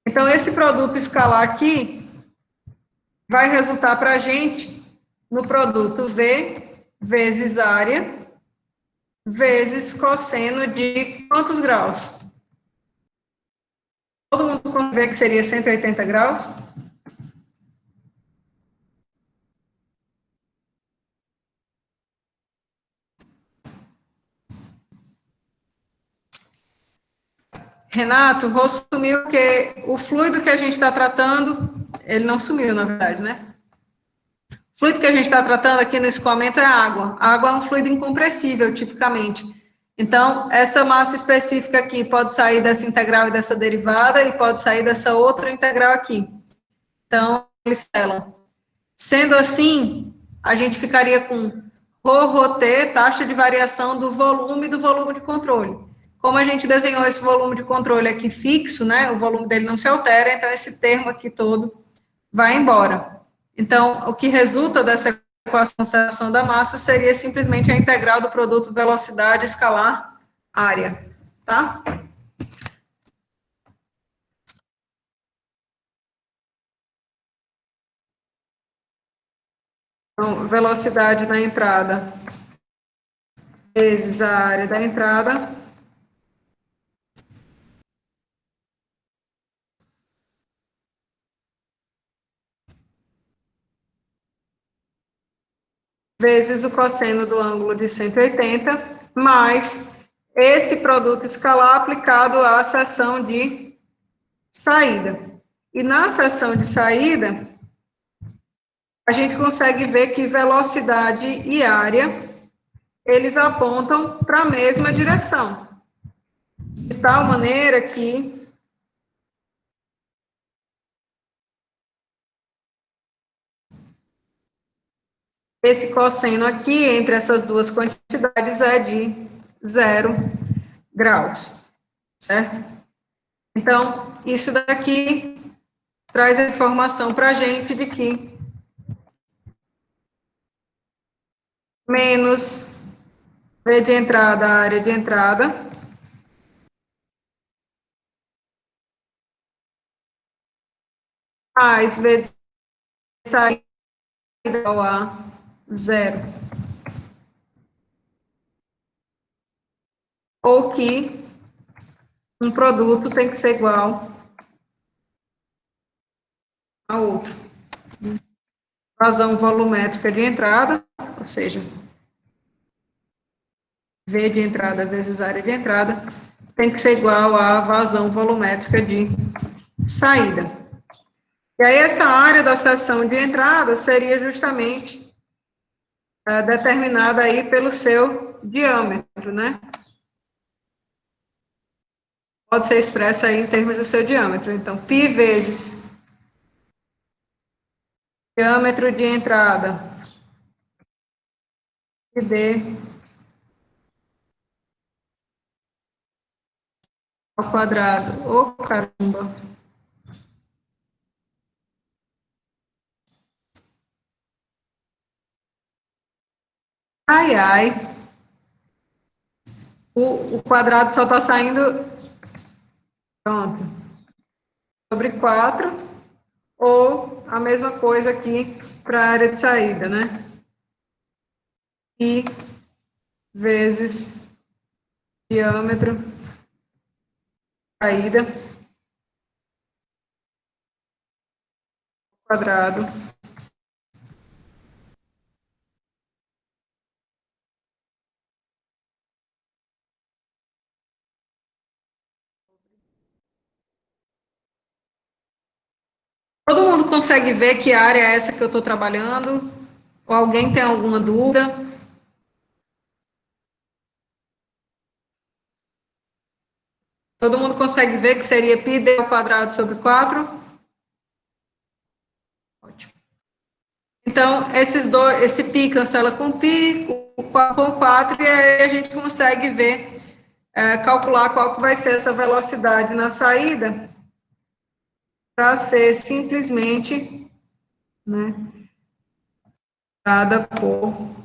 Então, esse produto escalar aqui vai resultar para a gente no produto V vezes área vezes cosseno de quantos graus? Todo mundo vê que seria 180 graus? Renato, o rosto sumiu porque o fluido que a gente está tratando, ele não sumiu, na verdade, né? O fluido que a gente está tratando aqui no escoamento é água. A água é um fluido incompressível, tipicamente. Então, essa massa específica aqui pode sair dessa integral e dessa derivada e pode sair dessa outra integral aqui. Então, eles selam. Sendo assim, a gente ficaria com ρ-ρt, taxa de variação do volume de controle. Como a gente desenhou esse volume de controle aqui fixo, né, o volume dele não se altera, então esse termo aqui todo vai embora. Então, o que resulta dessa equação da massa seria simplesmente a integral do produto velocidade escalar área, tá? Então, velocidade da entrada vezes a área da entrada vezes o cosseno do ângulo de 180, mais esse produto escalar aplicado à seção de saída. E na seção de saída, a gente consegue ver que velocidade e área, eles apontam para a mesma direção. De tal maneira que esse cosseno aqui, entre essas duas quantidades, é de 0 graus, certo? Então, isso daqui traz a informação para a gente de que menos V de entrada, área de entrada, mais V de saída igual a 0. Ou que um produto tem que ser igual a outro. Vazão volumétrica de entrada, ou seja, V de entrada vezes área de entrada, tem que ser igual a vazão volumétrica de saída. E aí, essa área da seção de entrada seria justamente determinada aí pelo seu diâmetro, né? Pode ser expressa aí em termos do seu diâmetro. Então, π vezes diâmetro de entrada D ao quadrado. Ô, caramba! Ai, ai. O quadrado só está saindo... Pronto. Sobre 4, ou a mesma coisa aqui para a área de saída, né? I vezes diâmetro saída quadrado. Todo mundo consegue ver que área é essa que eu estou trabalhando? Ou alguém tem alguma dúvida? Todo mundo consegue ver que seria πd ao quadrado sobre 4? Ótimo. Então, esse π cancela com π, o 4 com 4, e aí a gente consegue ver, calcular qual que vai ser essa velocidade na saída, para ser simplesmente, né, dada por...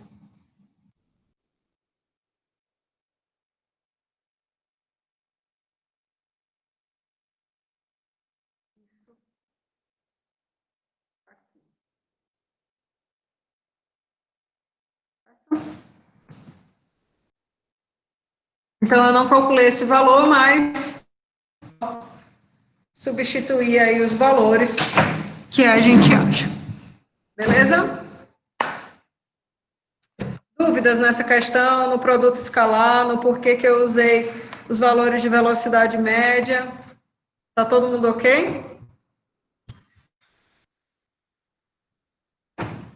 Então, eu não calculei esse valor, mas substituir aí os valores que a gente acha. Beleza? Dúvidas nessa questão, no produto escalar, no porquê que eu usei os valores de velocidade média? Tá todo mundo ok?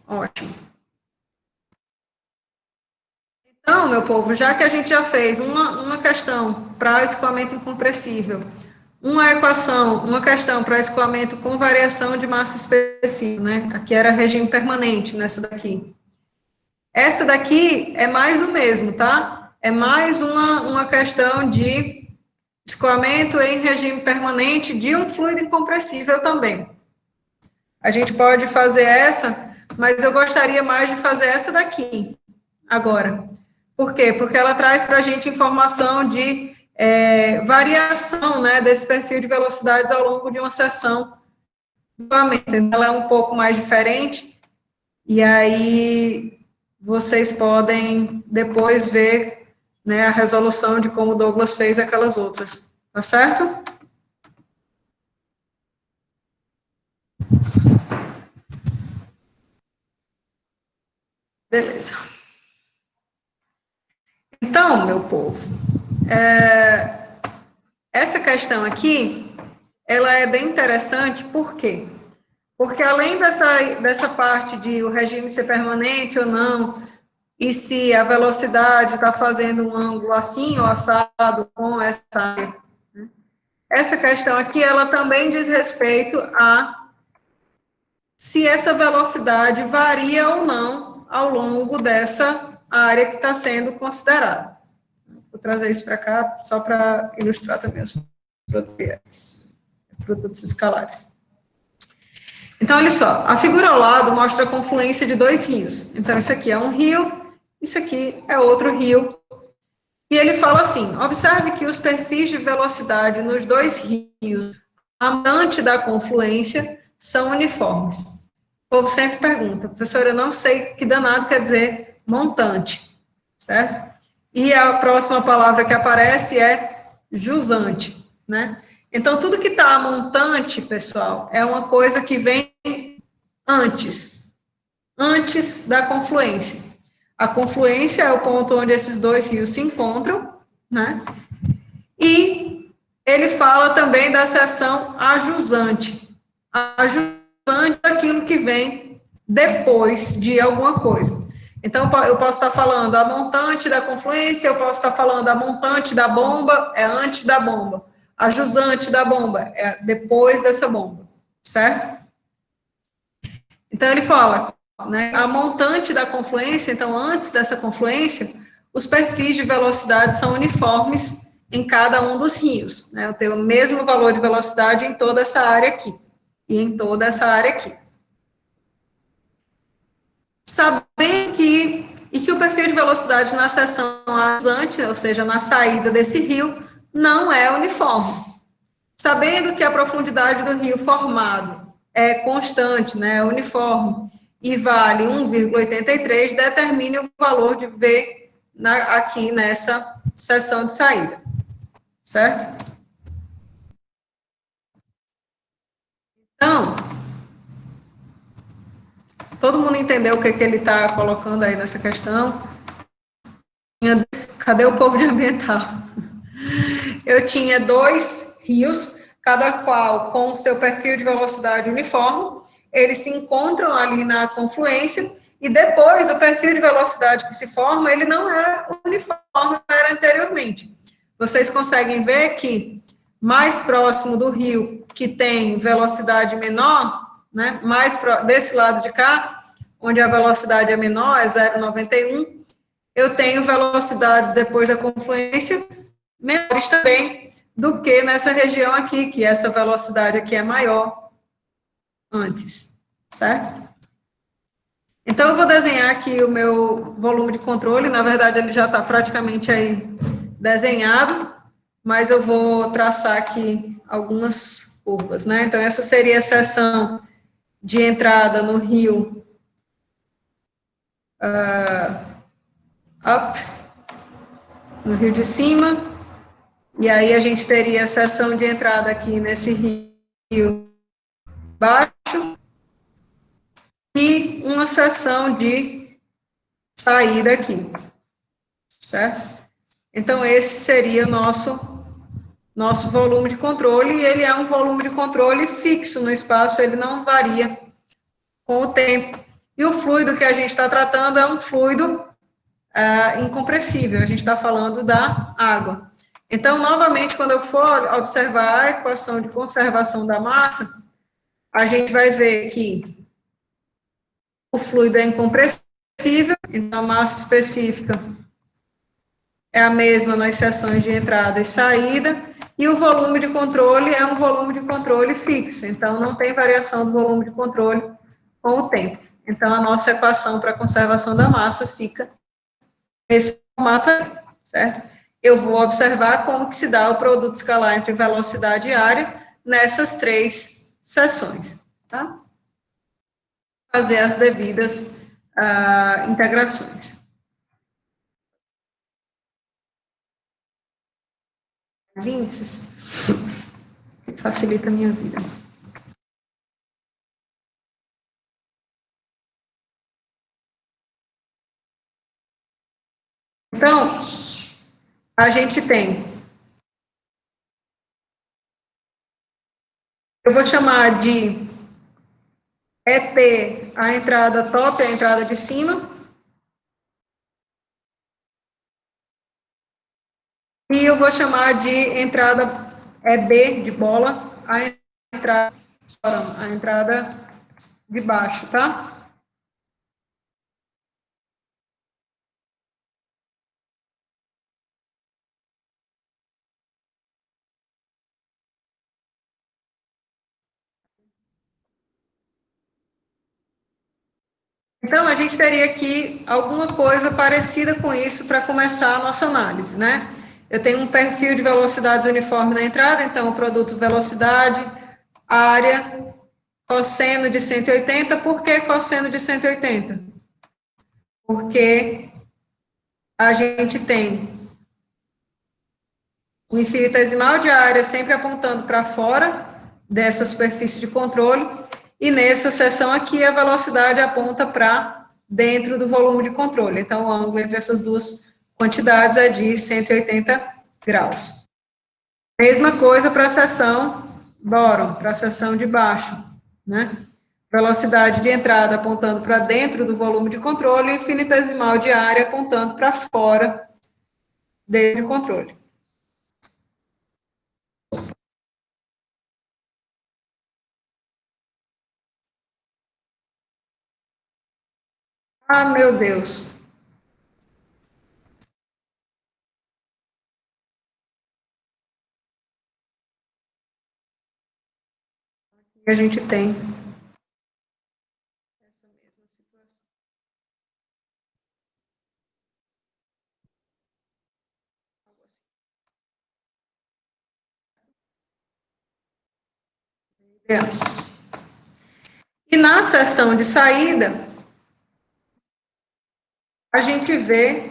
Ótimo. Então, meu povo, já que a gente já fez uma questão para escoamento incompressível, uma questão para escoamento com variação de massa específica, né? Aqui era regime permanente, nessa daqui. Essa daqui é mais do mesmo, tá? É mais uma questão de escoamento em regime permanente de um fluido incompressível também. A gente pode fazer essa, mas eu gostaria mais de fazer essa daqui, agora. Por quê? Porque ela traz para a gente informação de variação, né, desse perfil de velocidades ao longo de uma sessão do escoamento. Então, ela é um pouco mais diferente, e aí vocês podem depois ver, né, a resolução de como o Douglas fez aquelas outras, tá certo? Beleza. Então, meu povo, essa questão aqui, ela é bem interessante, por quê? Porque além dessa parte de o regime ser permanente ou não, e se a velocidade está fazendo um ângulo assim ou assado com essa área, né? Essa questão aqui, ela também diz respeito a se essa velocidade varia ou não ao longo dessa área que está sendo considerada. Vou trazer isso para cá, só para ilustrar também os produtos escalares. Então, olha só, a figura ao lado mostra a confluência de dois rios. Então, isso aqui é um rio, isso aqui é outro rio. E ele fala assim, observe que os perfis de velocidade nos dois rios, amante da confluência, são uniformes. O povo sempre pergunta, professora, eu não sei que danado quer dizer montante, certo? E a próxima palavra que aparece é jusante, né? Então, tudo que está montante, pessoal, é uma coisa que vem antes da confluência. A confluência é o ponto onde esses dois rios se encontram, né? E ele fala também da seção ajusante. Ajusante é aquilo que vem depois de alguma coisa. Então, eu posso estar falando a montante da confluência, eu posso estar falando a montante da bomba, é antes da bomba. A jusante da bomba é depois dessa bomba, certo? Então, ele fala né, a montante da confluência, então, antes dessa confluência, os perfis de velocidade são uniformes em cada um dos rios, né? Eu tenho o mesmo valor de velocidade em toda essa área aqui, e em toda essa área aqui. Sabendo que o perfil de velocidade na seção antes, ou seja, na saída desse rio, não é uniforme. Sabendo que a profundidade do rio formado é constante, né, é uniforme, e vale 1,83, determine o valor de V aqui nessa seção de saída, certo? Então, todo mundo entendeu o que ele está colocando aí nessa questão? Cadê o povo de ambiental? Eu tinha dois rios, cada qual com o seu perfil de velocidade uniforme, eles se encontram ali na confluência, e depois o perfil de velocidade que se forma, ele não é uniforme como era anteriormente. Vocês conseguem ver que mais próximo do rio, que tem velocidade menor, né, desse lado de cá, onde a velocidade é menor, é 0,91, eu tenho velocidades depois da confluência menores também do que nessa região aqui, que essa velocidade aqui é maior antes, certo? Então, eu vou desenhar aqui o meu volume de controle, na verdade, ele já está praticamente aí desenhado, mas eu vou traçar aqui algumas curvas, né? Então, essa seria a seção de entrada no rio up, no rio de cima, e aí a gente teria a seção de entrada aqui nesse rio baixo, e uma seção de saída aqui, certo? Então, esse seria o nosso volume de controle, e ele é um volume de controle fixo no espaço, ele não varia com o tempo. E o fluido que a gente está tratando é um fluido incompressível, a gente está falando da água. Então, novamente, quando eu for observar a equação de conservação da massa, a gente vai ver que o fluido é incompressível, então a massa específica é a mesma nas seções de entrada e saída, e o volume de controle é um volume de controle fixo, então não tem variação do volume de controle com o tempo. Então, a nossa equação para a conservação da massa fica nesse formato aí, certo? Eu vou observar como que se dá o produto escalar entre velocidade e área nessas três seções, tá? Fazer as devidas integrações. Os índices facilita a minha vida. Então, a gente tem, eu vou chamar de ET a entrada top, a entrada de cima, e eu vou chamar de entrada EB, de bola, a entrada de baixo, tá? Então, a gente teria aqui alguma coisa parecida com isso para começar a nossa análise, né? Eu tenho um perfil de velocidades uniforme na entrada, então o produto velocidade, área, cosseno de 180. Por que cosseno de 180? Porque a gente tem o infinitesimal de área sempre apontando para fora dessa superfície de controle, e nessa seção aqui a velocidade aponta para dentro do volume de controle. Então, o ângulo entre essas duas quantidades é de 180 graus. Mesma coisa para a seção bottom, para a seção de baixo, né? Velocidade de entrada apontando para dentro do volume de controle, e infinitesimal de área apontando para fora dentro do controle. Ah, meu Deus. A gente tem essa mesma situação. E na seção de saída, a gente vê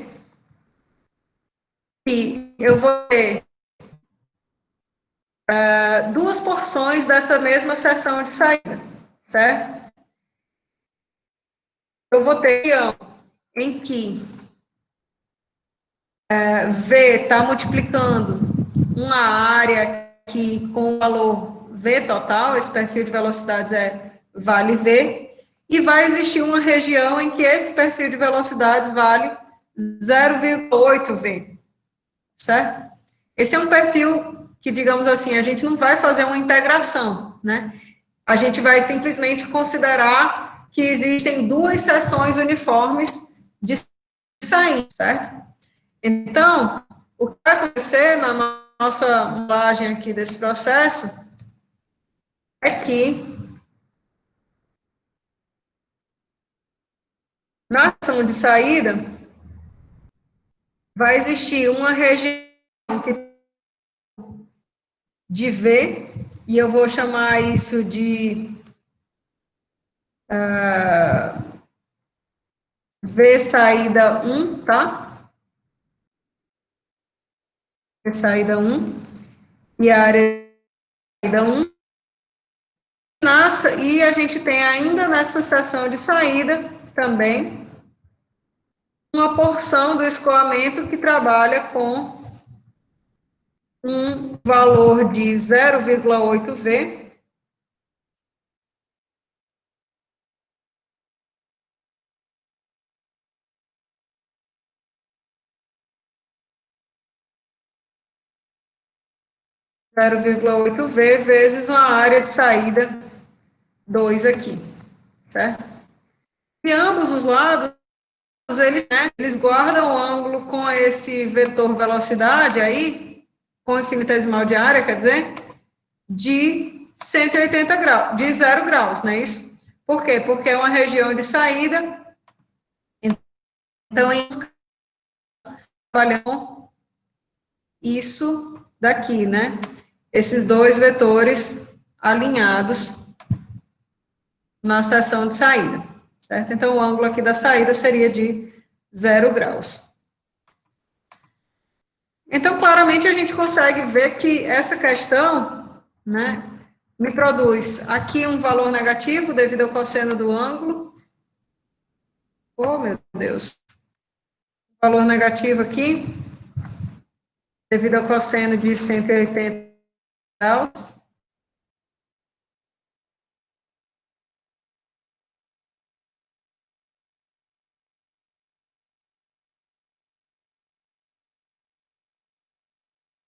que eu vou ter duas porções dessa mesma seção de saída, certo? Eu vou ter em que V está multiplicando uma área aqui com o valor V total, esse perfil de velocidades vale V, e vai existir uma região em que esse perfil de velocidades vale 0,8 V, certo? Esse é um perfil que, digamos assim, a gente não vai fazer uma integração, né? A gente vai simplesmente considerar que existem duas seções uniformes de saída, certo? Então, o que vai acontecer na nossa modelagem aqui desse processo é que na ação de saída vai existir uma região de V, e eu vou chamar isso de V saída 1, tá? V saída 1, e a área saída 1. E a gente tem ainda nessa seção de saída também uma porção do escoamento que trabalha com um valor de 0,8 V, vezes uma área de saída 2 aqui, certo? E ambos os lados, eles guardam o ângulo com esse vetor velocidade aí, com infinitesimal de área, quer dizer, de 180 graus, de 0 graus, não é isso? Por quê? Porque é uma região de saída, então, trabalham isso daqui, né? Esses dois vetores alinhados na seção de saída, certo? Então, o ângulo aqui da saída seria de 0 graus. Então, claramente, a gente consegue ver que essa questão, né, me produz aqui um valor negativo devido ao cosseno do ângulo. Oh, meu Deus. Valor negativo aqui, devido ao cosseno de 180 graus.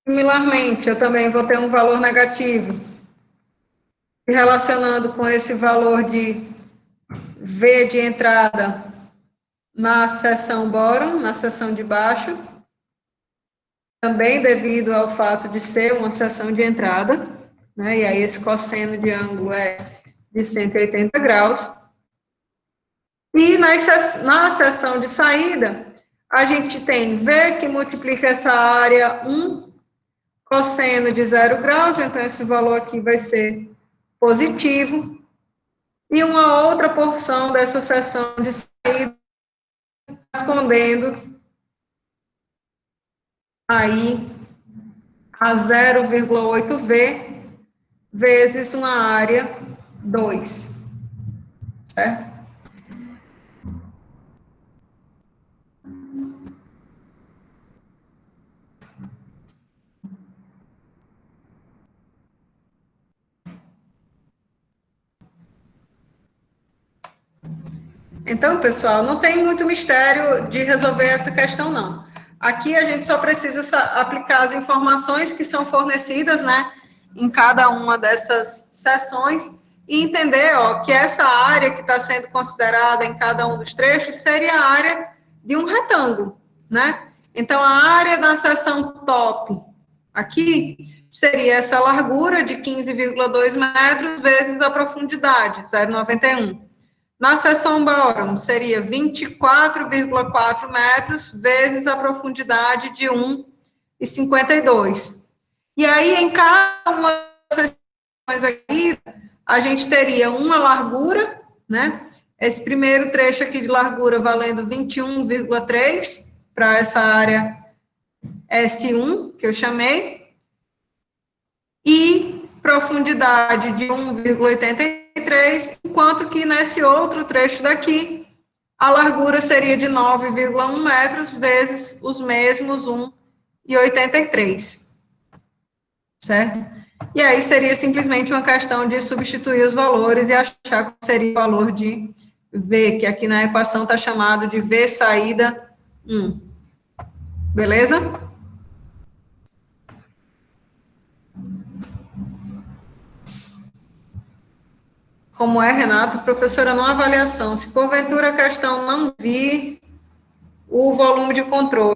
Similarmente, eu também vou ter um valor negativo, relacionando com esse valor de V de entrada na seção bóron, na seção de baixo, também devido ao fato de ser uma seção de entrada, né, e aí esse cosseno de ângulo é de 180 graus. E na seção de saída, a gente tem V que multiplica essa área 1, cosseno de 0 graus, então esse valor aqui vai ser positivo, e uma outra porção dessa seção de saída correspondendo aí a 0,8 V vezes uma área 2, certo? Então, pessoal, não tem muito mistério de resolver essa questão, não. Aqui a gente só precisa aplicar as informações que são fornecidas, né, em cada uma dessas seções e entender, ó, que essa área que está sendo considerada em cada um dos trechos seria a área de um retângulo, né? Então, a área da seção top aqui seria essa largura de 15,2 metros vezes a profundidade, 0,91. Na seção bottom, seria 24,4 metros vezes a profundidade de 1,52. E aí, em cada uma dessas seções aqui, a gente teria uma largura, né? Esse primeiro trecho aqui de largura valendo 21,3 para essa área S1, que eu chamei, e profundidade de 1,83, enquanto que nesse outro trecho daqui, a largura seria de 9,1 metros vezes os mesmos 1,83, certo? E aí seria simplesmente uma questão de substituir os valores e achar qual seria o valor de V, que aqui na equação está chamado de V saída 1. Beleza? Como é, Renato? Professora, numa avaliação, se porventura a questão não vir o volume de controle.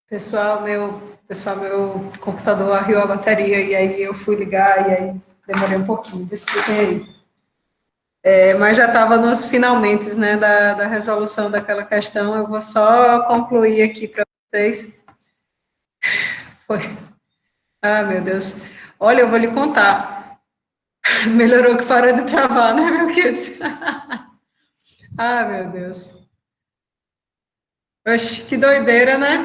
Pessoal, meu computador arriou a bateria e aí eu fui ligar e aí demorei um pouquinho. Desculpem aí. Mas já estava nos finalmente, né, da resolução daquela questão. Eu vou só concluir aqui para vocês. Foi. Ah, meu Deus. Olha, eu vou lhe contar. Melhorou que parou de travar, né, meu querido? Ah, meu Deus. Oxe, que doideira, né?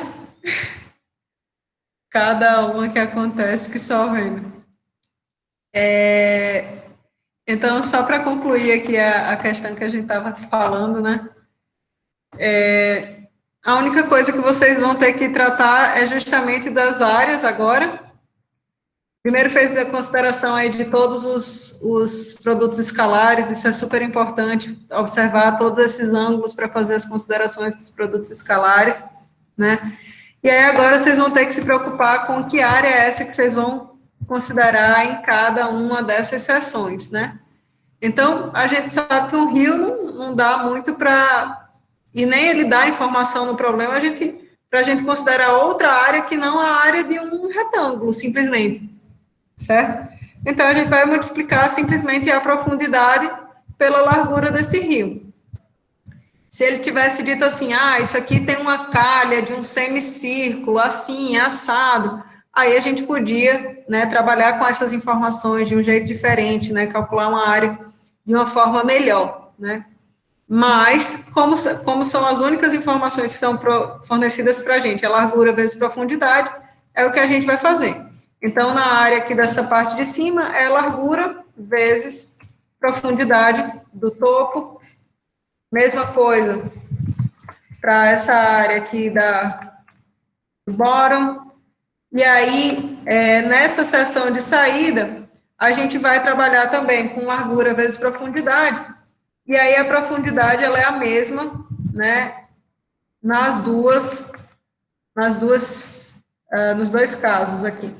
Cada uma que acontece que só vendo. Então, só para concluir aqui a questão que a gente estava falando, né? A única coisa que vocês vão ter que tratar é justamente das áreas agora. Primeiro fez a consideração aí de todos os produtos escalares, isso é super importante, observar todos esses ângulos para fazer as considerações dos produtos escalares, né? E aí agora vocês vão ter que se preocupar com que área é essa que vocês vão considerar em cada uma dessas seções, né? Então, a gente sabe que um rio não dá muito para... E nem ele dá informação no problema, para a gente considerar outra área que não a área de um retângulo, simplesmente. Certo? Então, a gente vai multiplicar simplesmente a profundidade pela largura desse rio. Se ele tivesse dito assim, isso aqui tem uma calha de um semicírculo, assim, assado, aí a gente podia, né, trabalhar com essas informações de um jeito diferente, né, calcular uma área de uma forma melhor, né. Mas, como são as únicas informações que são fornecidas para a gente, a largura vezes profundidade, é o que a gente vai fazer. Então, na área aqui dessa parte de cima, é largura vezes profundidade do topo. Mesma coisa para essa área aqui do bottom. E aí, nessa seção de saída, a gente vai trabalhar também com largura vezes profundidade. E aí, a profundidade, ela é a mesma, né, nos dois casos aqui.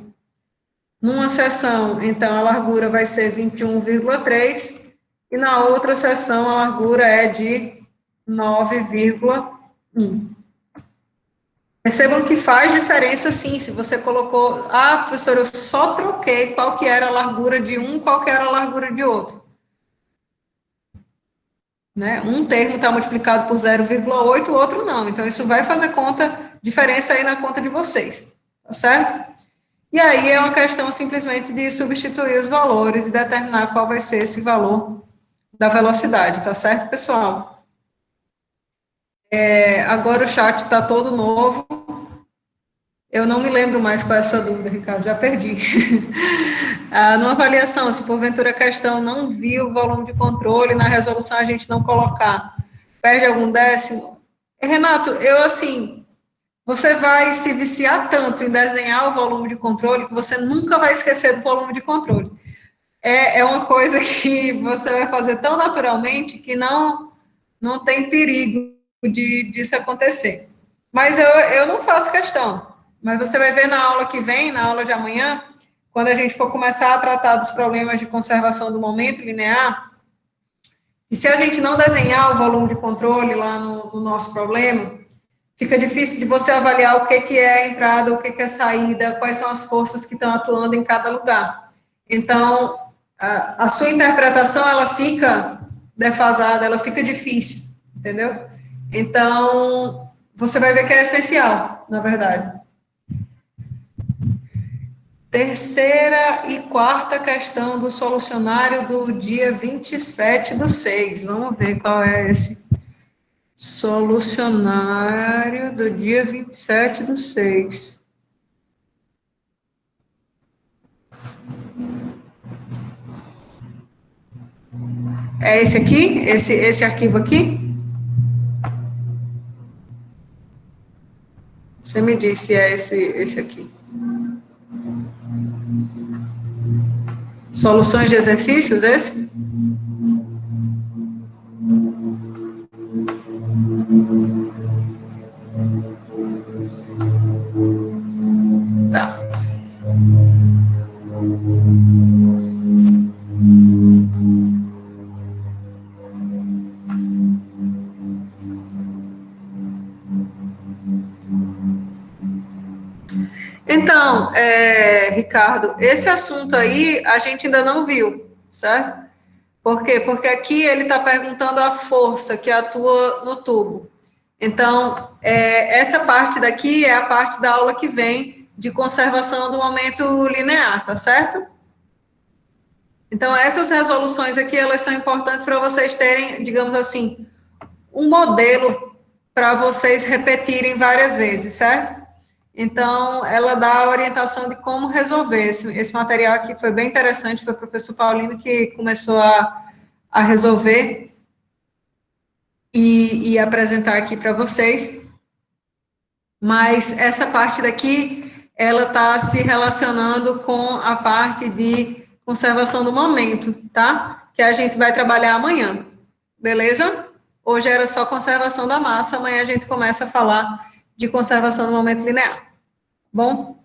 Numa seção, então, a largura vai ser 21,3, e na outra seção, a largura é de 9,1. Percebam que faz diferença, sim, se você colocou... professor, eu só troquei qual que era a largura de um, qual que era a largura de outro. Né? Um termo está multiplicado por 0,8, o outro não. Então, isso vai fazer diferença aí na conta de vocês, tá certo? E aí é uma questão simplesmente de substituir os valores e determinar qual vai ser esse valor da velocidade, tá certo, pessoal? Agora o chat está todo novo. Eu não me lembro mais qual é a sua dúvida, Ricardo, já perdi. Numa avaliação, se porventura a questão não viu o volume de controle, na resolução a gente não colocar, perde algum décimo? Renato, você vai se viciar tanto em desenhar o volume de controle que você nunca vai esquecer do volume de controle. É uma coisa que você vai fazer tão naturalmente que não tem perigo disso acontecer. Mas eu não faço questão. Mas você vai ver na aula que vem, na aula de amanhã, quando a gente for começar a tratar dos problemas de conservação do momento linear, e se a gente não desenhar o volume de controle lá no nosso problema, fica difícil de você avaliar o que é a entrada, o que é a saída, quais são as forças que estão atuando em cada lugar. Então, a sua interpretação, ela fica defasada, ela fica difícil, entendeu? Então, você vai ver que é essencial, na verdade. Terceira e quarta questão do solucionário do dia 27/6. Vamos ver qual é esse solucionário do dia 27/6. É esse aqui? Esse arquivo aqui? Você me disse, é esse aqui. Soluções de exercícios, esse? Tá. Então, Ricardo, esse assunto aí a gente ainda não viu, certo? Por quê? Porque aqui ele está perguntando a força que atua no tubo. Então, essa parte daqui é a parte da aula que vem de conservação do momento linear, tá certo? Então, essas resoluções aqui, elas são importantes para vocês terem, digamos assim, um modelo para vocês repetirem várias vezes, certo? Então, ela dá a orientação de como resolver. Esse material aqui foi bem interessante, foi o professor Paulino que começou a resolver e apresentar aqui para vocês. Mas essa parte daqui, ela está se relacionando com a parte de conservação do momento, tá? Que a gente vai trabalhar amanhã, beleza? Hoje era só conservação da massa, amanhã a gente começa a falar de conservação do momento linear. Bom?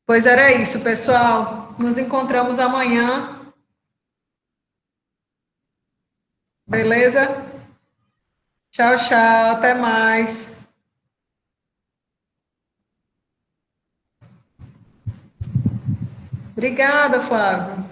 Pois era isso, pessoal. Nos encontramos amanhã. Beleza? Tchau, tchau. Até mais. Obrigada, Flávio.